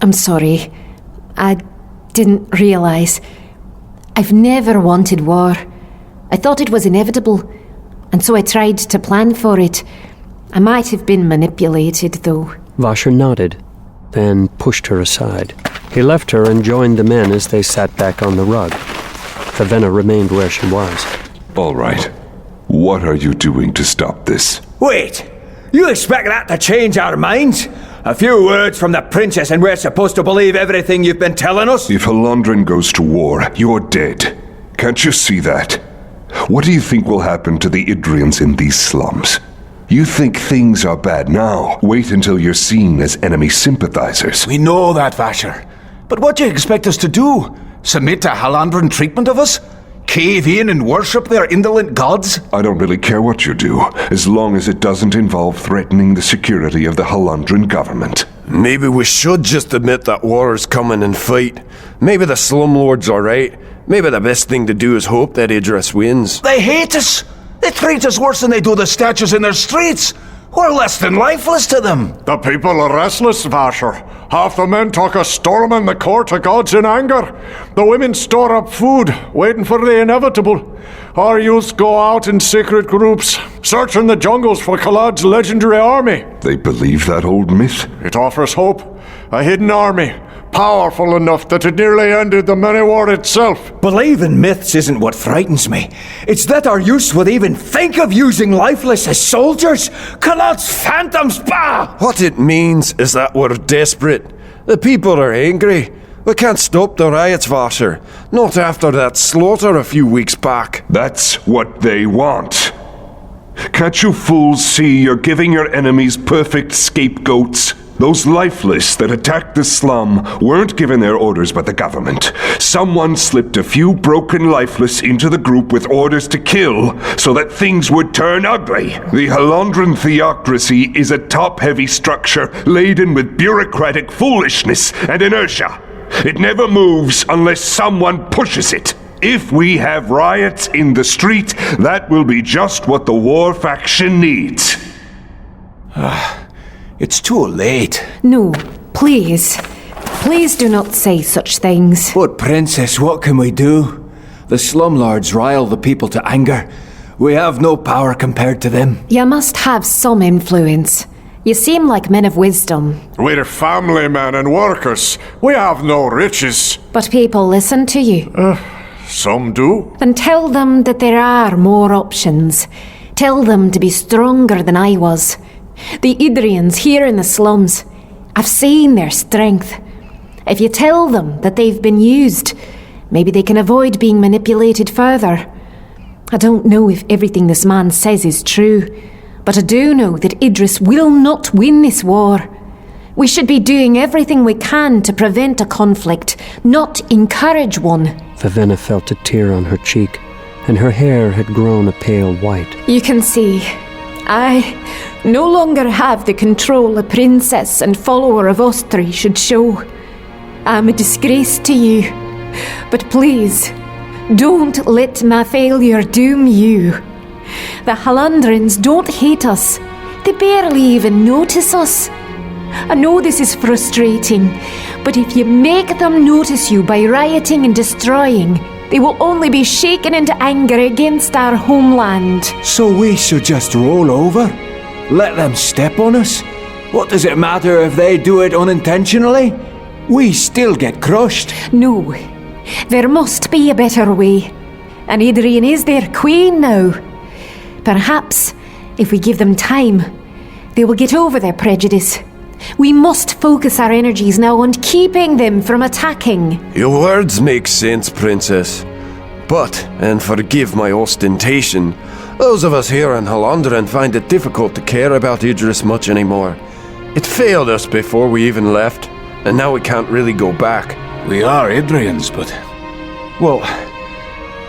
I'm sorry. I didn't realize. I've never wanted war. I thought it was inevitable, and so I tried to plan for it. I might have been manipulated, though. Vasha nodded, then pushed her aside. He left her and joined the men as they sat back on the rug. Vivenna remained where she was. All right. What are you doing to stop this? Wait! You expect that to change our minds? A few words from the princess and we're supposed to believe everything you've been telling us? If Halandrin goes to war, you're dead. Can't you see that? What do you think will happen to the Idrians in these slums? You think things are bad now. Wait until you're seen as enemy sympathizers. We know that, Vasher. But what do you expect us to do? Submit to Halandrin treatment of us? Cave in and worship their indolent gods? I don't really care what you do, as long as it doesn't involve threatening the security of the Halandrin government. Maybe we should just admit that war is coming and fight. Maybe the slumlords are right. Maybe the best thing to do is hope that Idris wins. They hate us! They treat us worse than they do the statues in their streets! We're less than lifeless to them! The people are restless, Vasher. Half the men talk of storming the court of gods in anger. The women store up food, waiting for the inevitable. Our youth go out in secret groups, searching the jungles for Khalad's legendary army. They believe that old myth? It offers hope. A hidden army, powerful enough that it nearly ended the many war itself. Believing myths isn't what frightens me. It's that our youth would even think of using lifeless as soldiers. Khalad's phantoms, bah! What it means is that we're desperate. The people are angry. We can't stop the riots, Vasher. Not after that slaughter a few weeks back. That's what they want. Can't you fools see you're giving your enemies perfect scapegoats? Those lifeless that attacked the slum weren't given their orders by the government. Someone slipped a few broken lifeless into the group with orders to kill so that things would turn ugly. The Halandrin theocracy is a top-heavy structure laden with bureaucratic foolishness and inertia. It never moves unless someone pushes it. If we have riots in the street, that will be just what the war faction needs. It's too late. No, please. please do not say such things. But Princess, what can we do? The slumlords rile the people to anger. We have no power compared to them. You must have some influence. You seem like men of wisdom. We're family men and workers. We have no riches. But people listen to you. Some do. Then tell them that there are more options. Tell them to be stronger than I was. The Idrians here in the slums, I've seen their strength. If you tell them that they've been used, maybe they can avoid being manipulated further. I don't know if everything this man says is true, but I do know that Idris will not win this war. We should be doing everything we can to prevent a conflict, not encourage one. Vivenna felt a tear on her cheek, and her hair had grown a pale white. You can see, I no longer have the control a princess and follower of Ostri should show. I'm a disgrace to you, but please, don't let my failure doom you. The Halandrins don't hate us. They barely even notice us. I know this is frustrating, but if you make them notice you by rioting and destroying, they will only be shaken into anger against our homeland. So we should just roll over? Let them step on us? What does it matter if they do it unintentionally? We still get crushed. No, there must be a better way. And Adrian is their queen now. Perhaps, if we give them time, they will get over their prejudice. We must focus our energies now on keeping them from attacking. Your words make sense, Princess. But, and forgive my ostentation, those of us here in Halandren find it difficult to care about Idris much anymore. It failed us before we even left, and now we can't really go back. We are Idrians, but... well,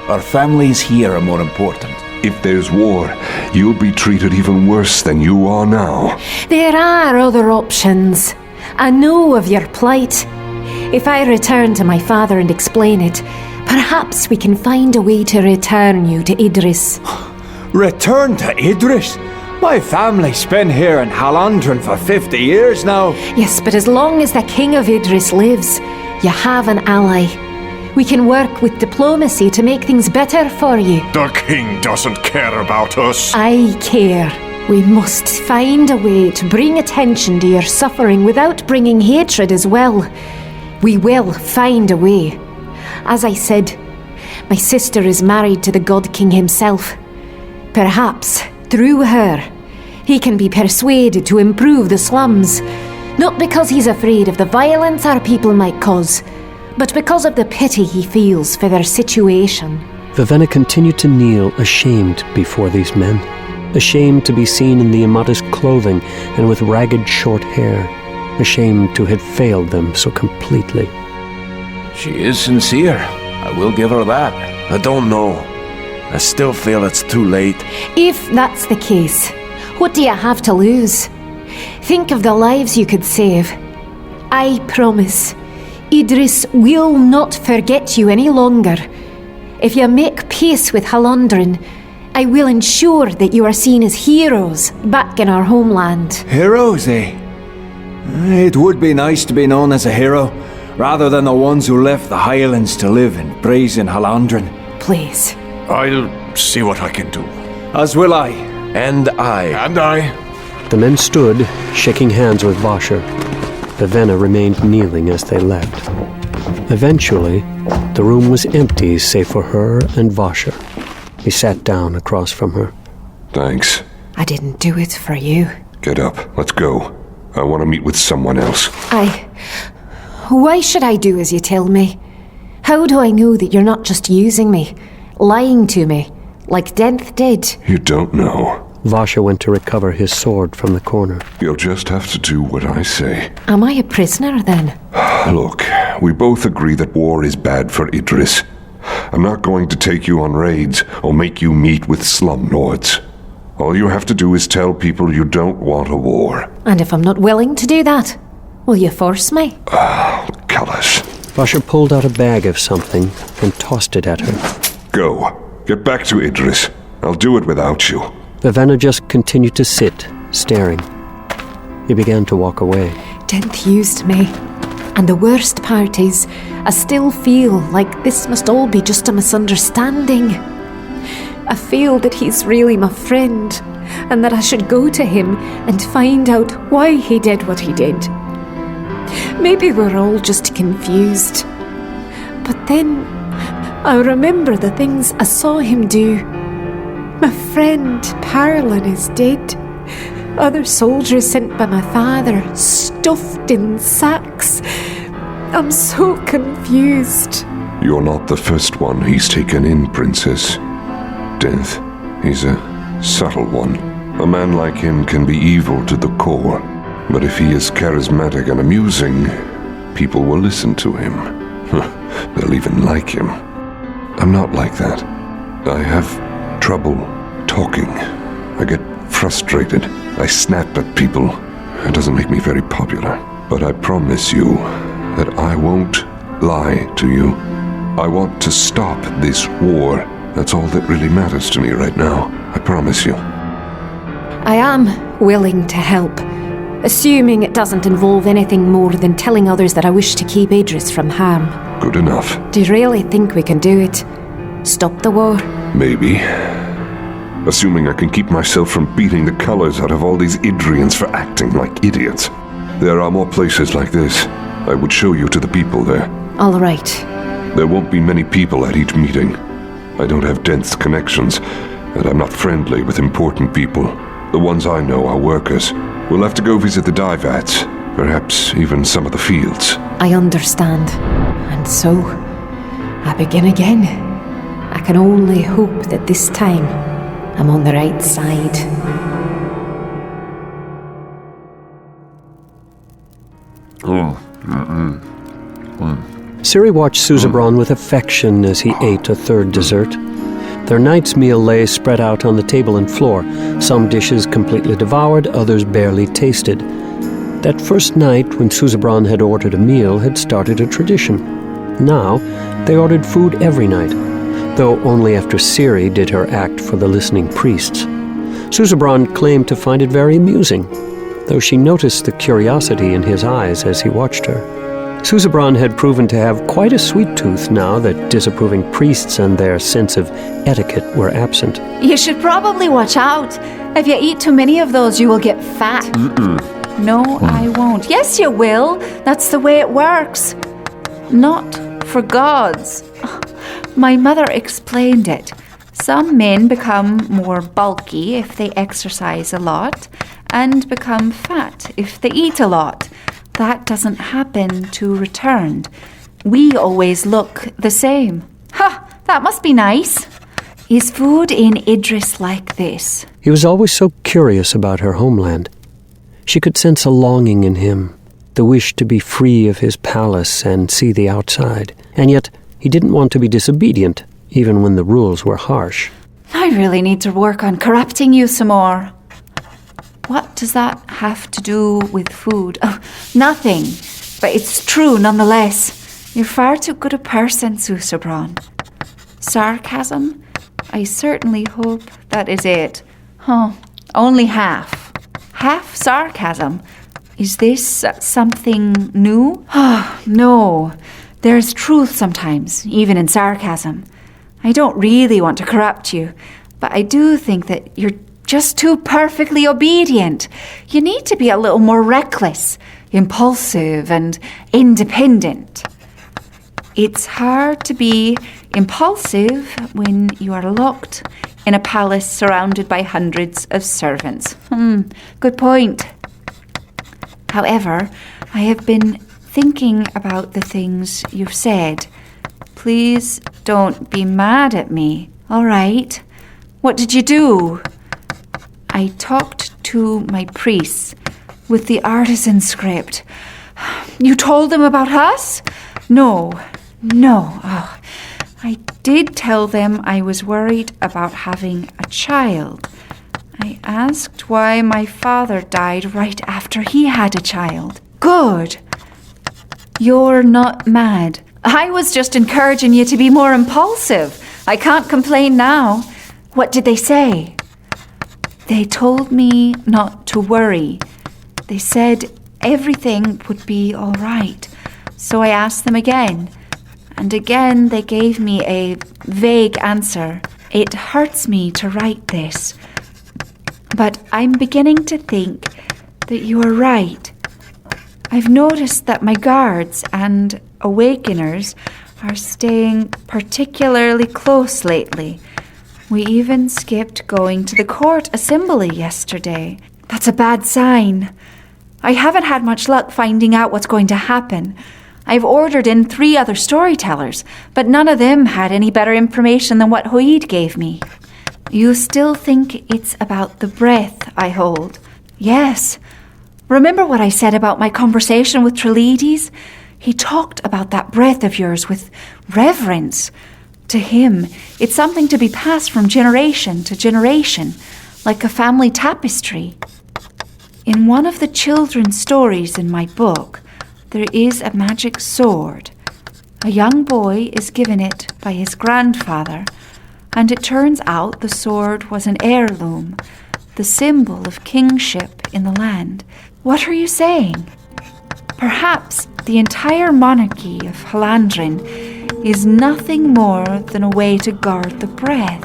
our families here are more important. If there's war, you'll be treated even worse than you are now. There are other options. I know of your plight. If I return to my father and explain it, perhaps we can find a way to return you to Idris. Return to Idris? My family's been here in Halandren for 50 years now. Yes, but as long as the King of Idris lives, you have an ally. We can work with diplomacy to make things better for you. The king doesn't care about us. I care. We must find a way to bring attention to your suffering without bringing hatred as well. We will find a way. As I said, my sister is married to the God King himself. Perhaps, through her, he can be persuaded to improve the slums. Not because he's afraid of the violence our people might cause, but because of the pity he feels for their situation. Vivenna continued to kneel ashamed before these men, ashamed to be seen in the immodest clothing and with ragged short hair, ashamed to have failed them so completely. She is sincere. I will give her that. I don't know. I still feel it's too late. If that's the case, what do you have to lose? Think of the lives you could save. I promise, Idris will not forget you any longer. If you make peace with Halandren, I will ensure that you are seen as heroes back in our homeland. Heroes, eh? It would be nice to be known as a hero, rather than the ones who left the Highlands to live in brazen Halandren. Please. I'll see what I can do. As will I. And I. And I. The men stood, shaking hands with Vasher. Vivenna remained kneeling as they left. Eventually, the room was empty save for her and Vasher. He sat down across from her. Thanks. I didn't do it for you. Get up. Let's go. I want to meet with someone else. Why should I do as you tell me? How do I know that you're not just using me, lying to me, like Denth did? You don't know. Vasher went to recover his sword from the corner. You'll just have to do what I say. Am I a prisoner then? Look, we both agree that war is bad for Idris. I'm not going to take you on raids or make you meet with slum lords. All you have to do is tell people you don't want a war. And if I'm not willing to do that, will you force me? Callous. Vasher pulled out a bag of something and tossed it at her. Go. Get back to Idris. I'll do it without you. Vivenna just continued to sit, staring. He began to walk away. Denth used me, And the worst part is, I still feel like this must all be just a misunderstanding. I feel that he's really my friend, and that I should go to him and find out why he did what he did. Maybe we're all just confused. But then I remember the things I saw him do. My friend Parlin is dead. Other soldiers sent by my father, stuffed in sacks. I'm so confused. You're not the first one he's taken in, Princess. Denth, he's a subtle one. A man like him can be evil to the core, but if he is charismatic and amusing, people will listen to him. They'll even like him. I'm not like that. I have trouble talking. I get frustrated. I snap at people. It doesn't make me very popular. But I promise you that I won't lie to you. I want to stop this war. That's all that really matters to me right now. I promise you. I am willing to help, assuming it doesn't involve anything more than telling others that I wish to keep Idris from harm. Good enough. Do you really think we can do it? Stop the war? Maybe. Assuming I can keep myself from beating the colors out of all these Idrians for acting like idiots. There are more places like this. I would show you to the people there. All right. There won't be many people at each meeting. I don't have dense connections, and I'm not friendly with important people. The ones I know are workers. We'll have to go visit the dye vats, perhaps even some of the fields. I understand. And so, I begin again. I can only hope that this time I'm on the right side. Ciri watched Susebron with affection as he ate a third dessert. Their night's meal lay spread out on the table and floor, some dishes completely devoured, others barely tasted. That first night, when Susebron had ordered a meal, had started a tradition. Now, they ordered food every night, though only after Ciri did her act for the listening priests. Susebron claimed to find it very amusing, though she noticed the curiosity in his eyes as he watched her. Susebron had proven to have quite a sweet tooth now that disapproving priests and their sense of etiquette were absent. You should probably watch out. If you eat too many of those, you will get fat. No, I won't. Yes, you will. That's the way it works. Not for gods. My mother explained it. Some men become more bulky if they exercise a lot, and become fat if they eat a lot. That doesn't happen to returned. We always look the same. Ha! That must be nice. Is food in Idris like this? He was always so curious about her homeland. She could sense a longing in him, the wish to be free of his palace and see the outside. And yet, he didn't want to be disobedient, even when the rules were harsh. I really need to work on corrupting you some more. What does that have to do with food? Oh, nothing. But it's true nonetheless. You're far too good a person, Susebron. Sarcasm? I certainly hope that is it. Huh. Only half. Half sarcasm. Is this something new? No. There's truth sometimes, even in sarcasm. I don't really want to corrupt you, but I do think that you're just too perfectly obedient. You need to be a little more reckless, impulsive, and independent. It's hard to be impulsive when you are locked in a palace surrounded by hundreds of servants. Good point. However, I have been thinking about the things you've said. Please don't be mad at me, all right? What did you do? I talked to my priests with the artisan script. You told them about us? No. Oh, I did tell them I was worried about having a child. I asked why my father died right after he had a child. Good. You're not mad. I was just encouraging you to be more impulsive. I can't complain now. What did they say? They told me not to worry. They said everything would be all right. So I asked them again, and again they gave me a vague answer. It hurts me to write this, but I'm beginning to think that you are right. I've noticed that my guards and awakeners are staying particularly close lately. We even skipped going to the court assembly yesterday. That's a bad sign. I haven't had much luck finding out what's going to happen. I've ordered in 3 other storytellers, but none of them had any better information than what Hoid gave me. You still think it's about the breath I hold? Yes. Remember what I said about my conversation with Treleades? He talked about that breath of yours with reverence. To him, it's something to be passed from generation to generation, like a family tapestry. In one of the children's stories in my book, there is a magic sword. A young boy is given it by his grandfather, and it turns out the sword was an heirloom, the symbol of kingship in the land. What are you saying? Perhaps the entire monarchy of Halandrin is nothing more than a way to guard the breath.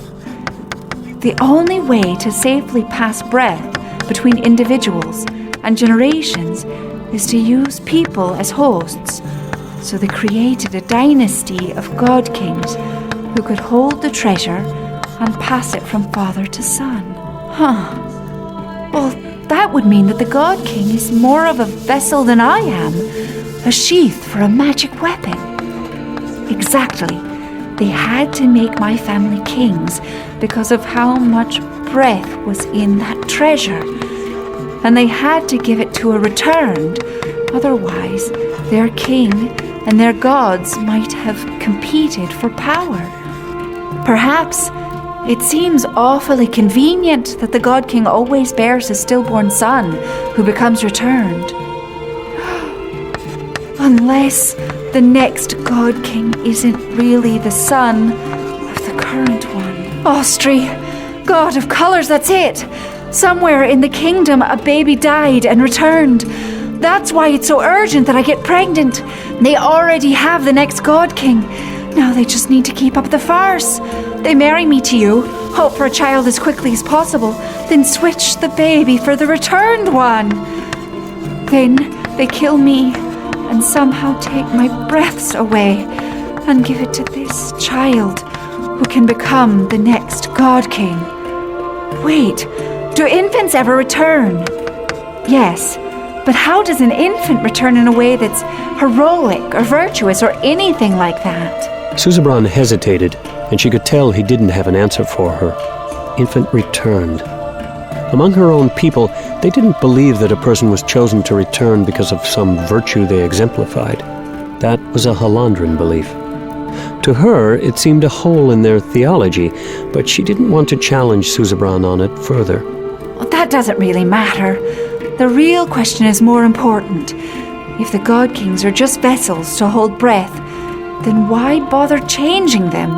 The only way to safely pass breath between individuals and generations is to use people as hosts. So they created a dynasty of god kings who could hold the treasure and pass it from father to son. Well, that would mean that the god king is more of a vessel than I am, a sheath for a magic weapon. Exactly. They had to make my family kings because of how much breath was in that treasure. And they had to give it to a returned, otherwise their king and their gods might have competed for power. Perhaps it seems awfully convenient that the god king always bears his stillborn son who becomes returned. Unless the next god king isn't really the son of the current one. Ostri, god of colors, that's it! Somewhere in the kingdom a baby died and returned. That's why it's so urgent that I get pregnant. They already have the next god king. Now they just need to keep up the farce. They marry me to you, hope for a child as quickly as possible, then switch the baby for the returned one. Then they kill me and somehow take my breaths away and give it to this child who can become the next god king. Wait, do infants ever return? Yes, but how does an infant return in a way that's heroic or virtuous or anything like that? Susebron hesitated, and she could tell he didn't have an answer for her. Infant returned. Among her own people, they didn't believe that a person was chosen to return because of some virtue they exemplified. That was a Halandran belief. To her, it seemed a hole in their theology, but she didn't want to challenge Susebron on it further. Well, that doesn't really matter. The real question is more important. If the god kings are just vessels to hold breath, then why bother changing them?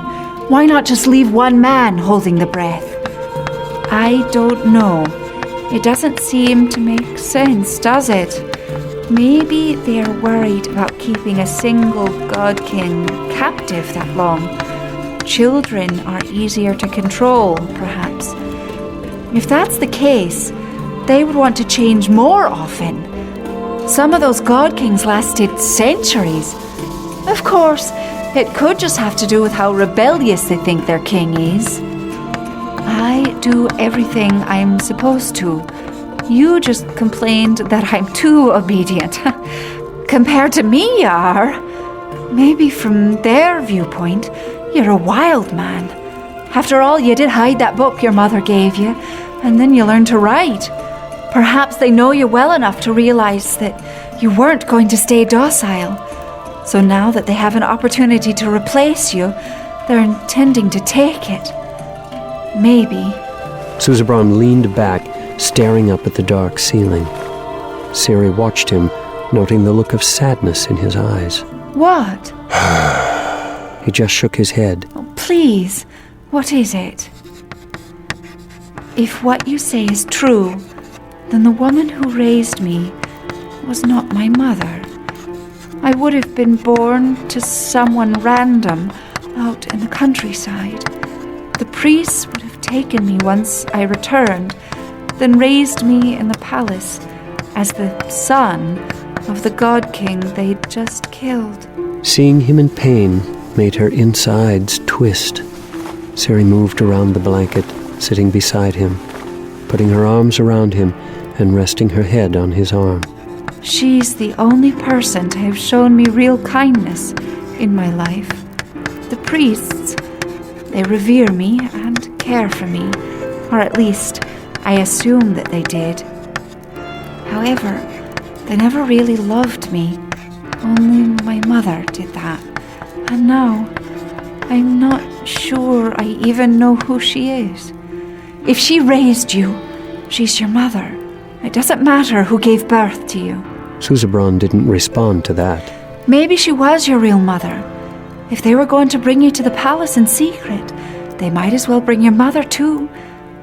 Why not just leave one man holding the breath? I don't know. It doesn't seem to make sense, does it? Maybe they're worried about keeping a single god king captive that long. Children are easier to control, perhaps. If that's the case, they would want to change more often. Some of those god kings lasted centuries. Of course, it could just have to do with how rebellious they think their king is. I do everything I'm supposed to. You just complained that I'm too obedient. Compared to me, you are. Maybe from their viewpoint, you're a wild man. After all, you did hide that book your mother gave you, and then you learned to write. Perhaps they know you well enough to realize that you weren't going to stay docile. So now that they have an opportunity to replace you, they're intending to take it. Maybe. Susebron leaned back, staring up at the dark ceiling. Ciri watched him, noting the look of sadness in his eyes. What? He just shook his head. Oh, please, what is it? If what you say is true, then the woman who raised me was not my mother. I would have been born to someone random out in the countryside. The priests would have taken me once I returned, then raised me in the palace as the son of the god king they'd just killed. Seeing him in pain made her insides twist. Ciri moved around the blanket, sitting beside him, putting her arms around him and resting her head on his arm. She's the only person to have shown me real kindness in my life. The priests, they revere me and care for me, or at least I assume that they did. However, they never really loved me. Only my mother did that. And now, I'm not sure I even know who she is. If she raised you, she's your mother. It doesn't matter who gave birth to you. Susebron didn't respond to that. Maybe she was your real mother. If they were going to bring you to the palace in secret, they might as well bring your mother too.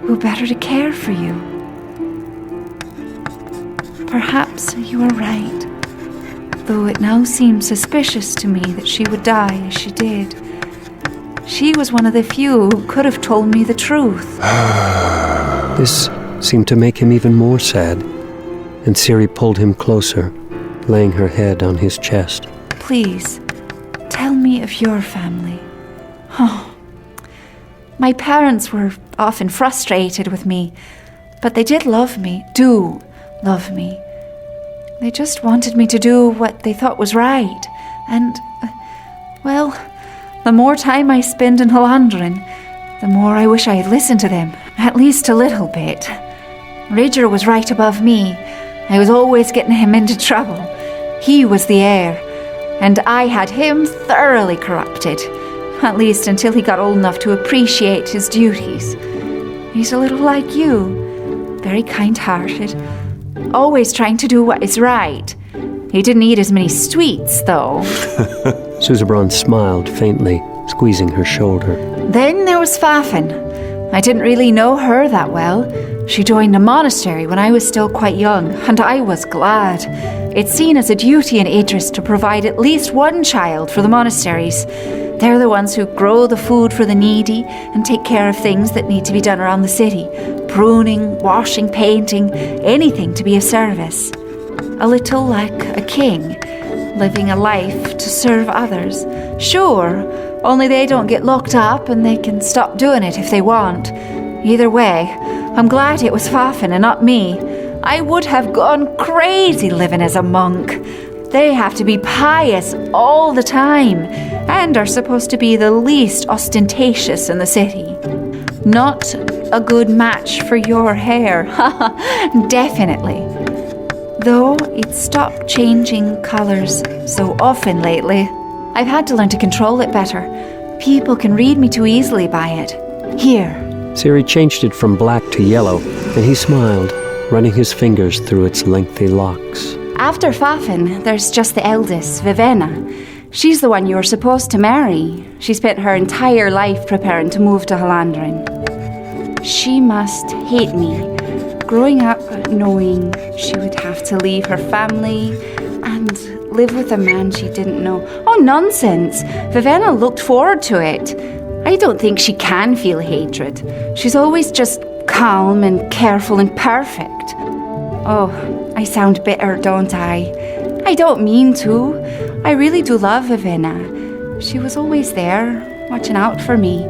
Who better to care for you? Perhaps you are right. Though it now seems suspicious to me that she would die as she did. She was one of the few who could have told me the truth. This seemed to make him even more sad, and Ciri pulled him closer, laying her head on his chest. Please, tell me of your family. Oh, my parents were often frustrated with me, but they did love me, do love me. They just wanted me to do what they thought was right. And, well, the more time I spend in Halandren, the more I wish I had listened to them, at least a little bit. Ridger was right above me. I was always getting him into trouble. He was the heir, and I had him thoroughly corrupted, at least until he got old enough to appreciate his duties. He's a little like you, very kind-hearted, always trying to do what is right. He didn't eat as many sweets, though. Susebron smiled faintly, squeezing her shoulder. Then there was Fafin. I didn't really know her that well. She joined a monastery when I was still quite young, and I was glad. It's seen as a duty in Idris to provide at least one child for the monasteries. They're the ones who grow the food for the needy and take care of things that need to be done around the city. Pruning, washing, painting, anything to be of service. A little like a king, living a life to serve others. Sure, only they don't get locked up and they can stop doing it if they want. Either way, I'm glad it was Fafin and not me. I would have gone crazy living as a monk. They have to be pious all the time and are supposed to be the least ostentatious in the city. Not a good match for your hair, definitely. Though it's stopped changing colours so often lately, I've had to learn to control it better. People can read me too easily by it. Here. Ciri changed it from black to yellow, and he smiled, running his fingers through its lengthy locks. After Fafin, there's just the eldest, Vivenna. She's the one you were supposed to marry. She spent her entire life preparing to move to Halandren. She must hate me, growing up knowing she would have to leave her family and live with a man she didn't know. Oh, nonsense! Vivenna looked forward to it. I don't think she can feel hatred. She's always just calm and careful and perfect. Oh, I sound bitter, don't I? I don't mean to. I really do love Vivenna. She was always there, watching out for me.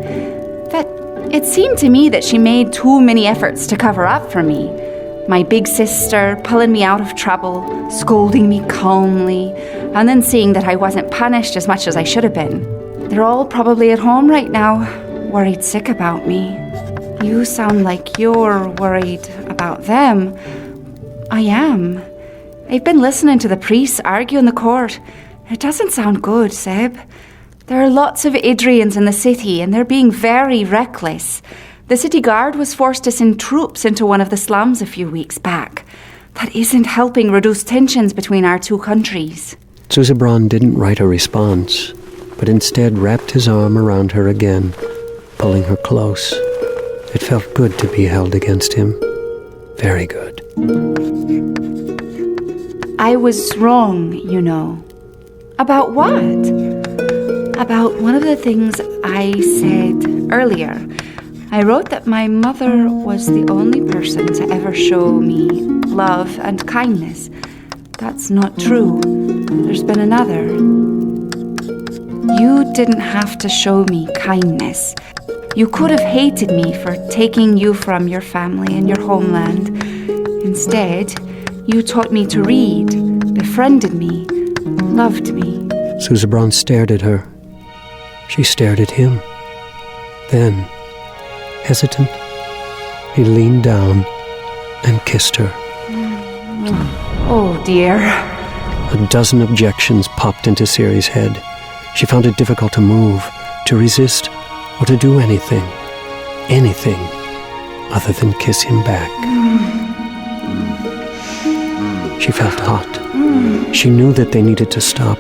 But it seemed to me that she made too many efforts to cover up for me. My big sister pulling me out of trouble, scolding me calmly, and then seeing that I wasn't punished as much as I should have been. They're all probably at home right now, worried sick about me. You sound like you're worried about them. I am. I've been listening to the priests argue in the court. It doesn't sound good, Seb. There are lots of Idrians in the city, and they're being very reckless. The city guard was forced to send troops into one of the slums a few weeks back. That isn't helping reduce tensions between our two countries. Susebron didn't write a response, but instead wrapped his arm around her again, pulling her close. It felt good to be held against him. Very good. I was wrong, you know. About what? About one of the things I said earlier. I wrote that my mother was the only person to ever show me love and kindness. That's not true. There's been another. You didn't have to show me kindness. You could have hated me for taking you from your family and your homeland. Instead, you taught me to read, befriended me, loved me. Susebron stared at her. She stared at him. Then, hesitant, he leaned down and kissed her. Oh, dear. A dozen objections popped into Ciri's head. She found it difficult to move, to resist, or to do anything other than kiss him back. She felt hot. She knew that they needed to stop,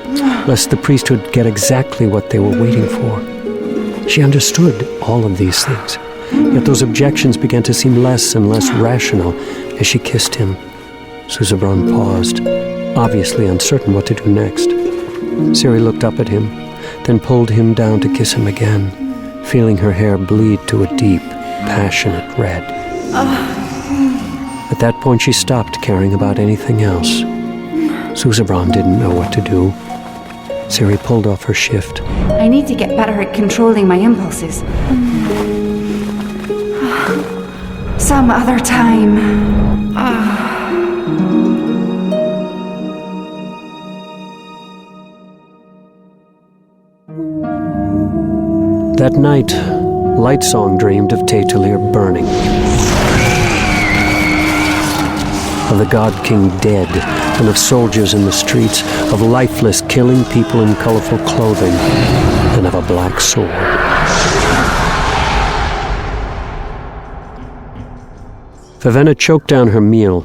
lest the priesthood get exactly what they were waiting for. She understood all of these things, yet those objections began to seem less and less rational as she kissed him. Susebron paused, obviously uncertain what to do next. Ciri looked up at him, then pulled him down to kiss him again, feeling her hair bleed to a deep, passionate red. At that point, she stopped caring about anything else. Susebron didn't know what to do. Ciri pulled off her shift. I need to get better at controlling my impulses. Some other time. That night, Lightsong dreamed of Tae'Talir burning, of the God King dead, and of soldiers in the streets, of lifeless killing people in colorful clothing, and of a black sword. Vivenna choked down her meal.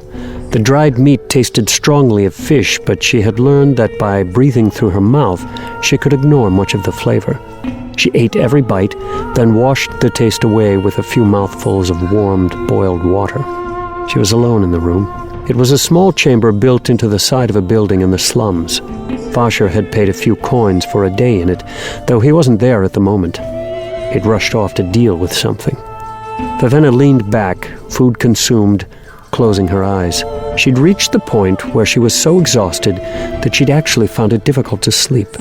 The dried meat tasted strongly of fish, but she had learned that by breathing through her mouth, she could ignore much of the flavor. She ate every bite, then washed the taste away with a few mouthfuls of warmed, boiled water. She was alone in the room. It was a small chamber built into the side of a building in the slums. Vasher had paid a few coins for a day in it, though he wasn't there at the moment. He'd rushed off to deal with something. Vivenna leaned back, food consumed, closing her eyes. She'd reached the point where she was so exhausted that she'd actually found it difficult to sleep.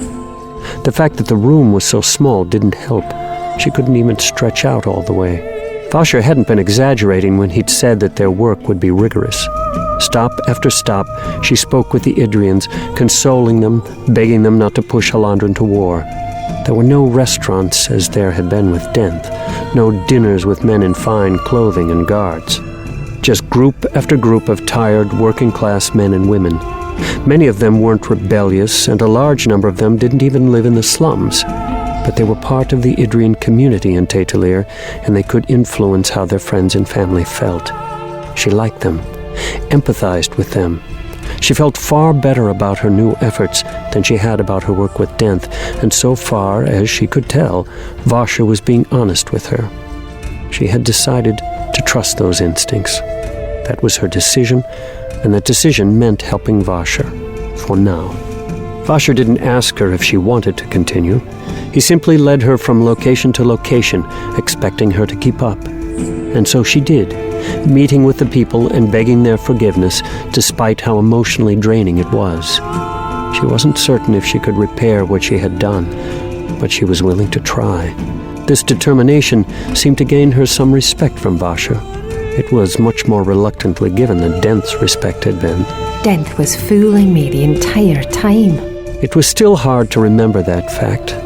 The fact that the room was so small didn't help. She couldn't even stretch out all the way. Vasher hadn't been exaggerating when he'd said that their work would be rigorous. Stop after stop, she spoke with the Idrians, consoling them, begging them not to push Halandran to war. There were no restaurants as there had been with Denth, no dinners with men in fine clothing and guards. Just group after group of tired, working-class men and women. Many of them weren't rebellious, and a large number of them didn't even live in the slums. But they were part of the Idrian community in Tae'Talir, and they could influence how their friends and family felt. She liked them, empathized with them. She felt far better about her new efforts than she had about her work with Denth, and so far as she could tell, Vasher was being honest with her. She had decided to trust those instincts. That was her decision, and that decision meant helping Vasher, for now. Vasher didn't ask her if she wanted to continue. He simply led her from location to location, expecting her to keep up. And so she did, meeting with the people and begging their forgiveness, despite how emotionally draining it was. She wasn't certain if she could repair what she had done, but she was willing to try. This determination seemed to gain her some respect from Vasher. It was much more reluctantly given than Denth's respect had been. Denth was fooling me the entire time. It was still hard to remember that fact.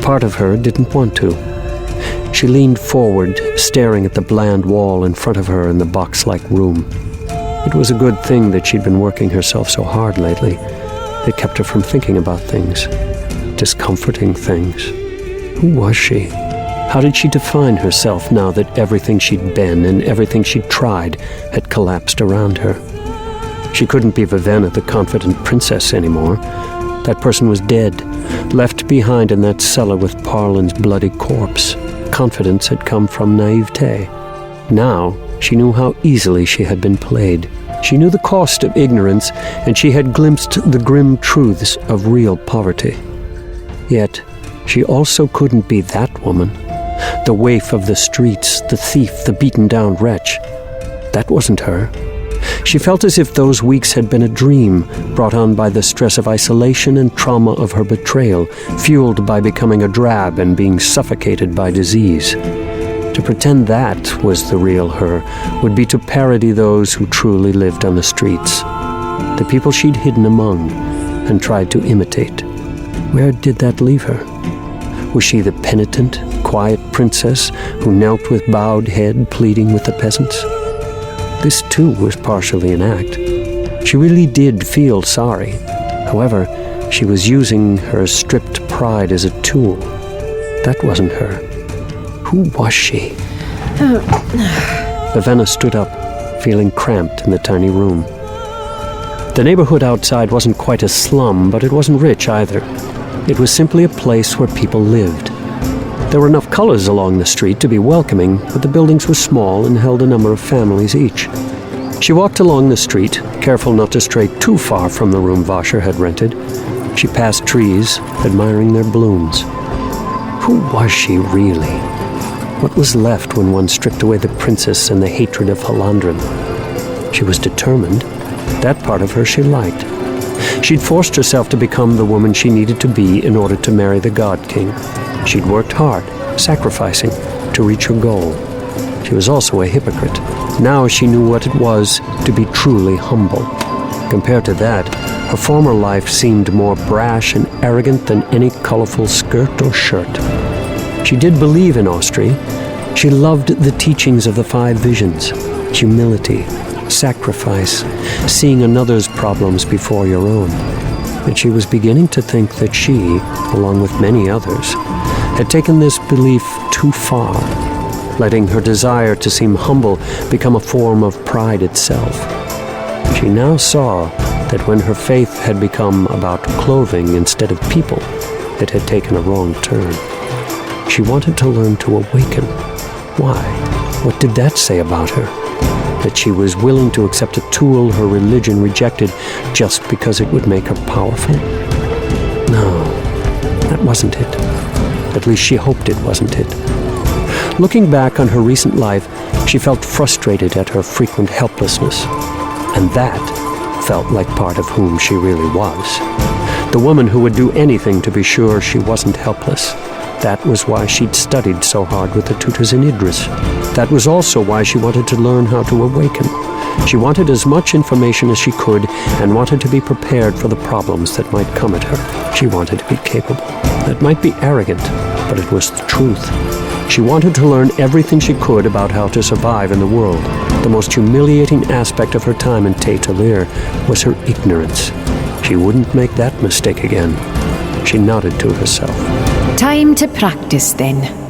Part of her didn't want to. She leaned forward, staring at the bland wall in front of her in the box-like room. It was a good thing that she'd been working herself so hard lately. It kept her from thinking about things, discomforting things. Who was she? How did she define herself now that everything she'd been and everything she'd tried had collapsed around her? She couldn't be Vivenna, the confident princess, anymore. That person was dead, left behind in that cellar with Parlin's bloody corpse. Confidence had come from naivete. Now, she knew how easily she had been played. She knew the cost of ignorance, and she had glimpsed the grim truths of real poverty. Yet, she also couldn't be that woman. The waif of the streets, the thief, the beaten-down wretch. That wasn't her. She felt as if those weeks had been a dream, brought on by the stress of isolation and trauma of her betrayal, fueled by becoming a drab and being suffocated by disease. To pretend that was the real her would be to parody those who truly lived on the streets, the people she'd hidden among and tried to imitate. Where did that leave her? Was she the penitent, quiet princess who knelt with bowed head pleading with the peasants? This too was partially an act. She really did feel sorry. However, she was using her stripped pride as a tool. That wasn't her. Who was she? Vivenna stood up, feeling cramped in the tiny room. The neighborhood outside wasn't quite a slum, but it wasn't rich either. It was simply a place where people lived. There were enough colors along the street to be welcoming, but the buildings were small and held a number of families each. She walked along the street, careful not to stray too far from the room Vasher had rented. She passed trees, admiring their blooms. Who was she really? What was left when one stripped away the princess and the hatred of Halandren? She was determined. That part of her she liked. She'd forced herself to become the woman she needed to be in order to marry the God King. She'd worked hard, sacrificing, to reach her goal. She was also a hypocrite. Now she knew what it was to be truly humble. Compared to that, her former life seemed more brash and arrogant than any colorful skirt or shirt. She did believe in Austri. She loved the teachings of the 5 visions, humility, sacrifice, seeing another's problems before your own. And she was beginning to think that she, along with many others, had taken this belief too far, letting her desire to seem humble become a form of pride itself. She now saw that when her faith had become about clothing instead of people, it had taken a wrong turn. She wanted to learn to awaken. Why? What did that say about her? That she was willing to accept a tool her religion rejected just because it would make her powerful? No, that wasn't it. At least she hoped it wasn't it. Looking back on her recent life, she felt frustrated at her frequent helplessness. And that felt like part of whom she really was. The woman who would do anything to be sure she wasn't helpless. That was why she'd studied so hard with the tutors in Idris. That was also why she wanted to learn how to awaken. She wanted as much information as she could and wanted to be prepared for the problems that might come at her. She wanted to be capable. That might be arrogant, but it was the truth. She wanted to learn everything she could about how to survive in the world. The most humiliating aspect of her time in Tate Talir was her ignorance. She wouldn't make that mistake again. She nodded to herself. Time to practice then.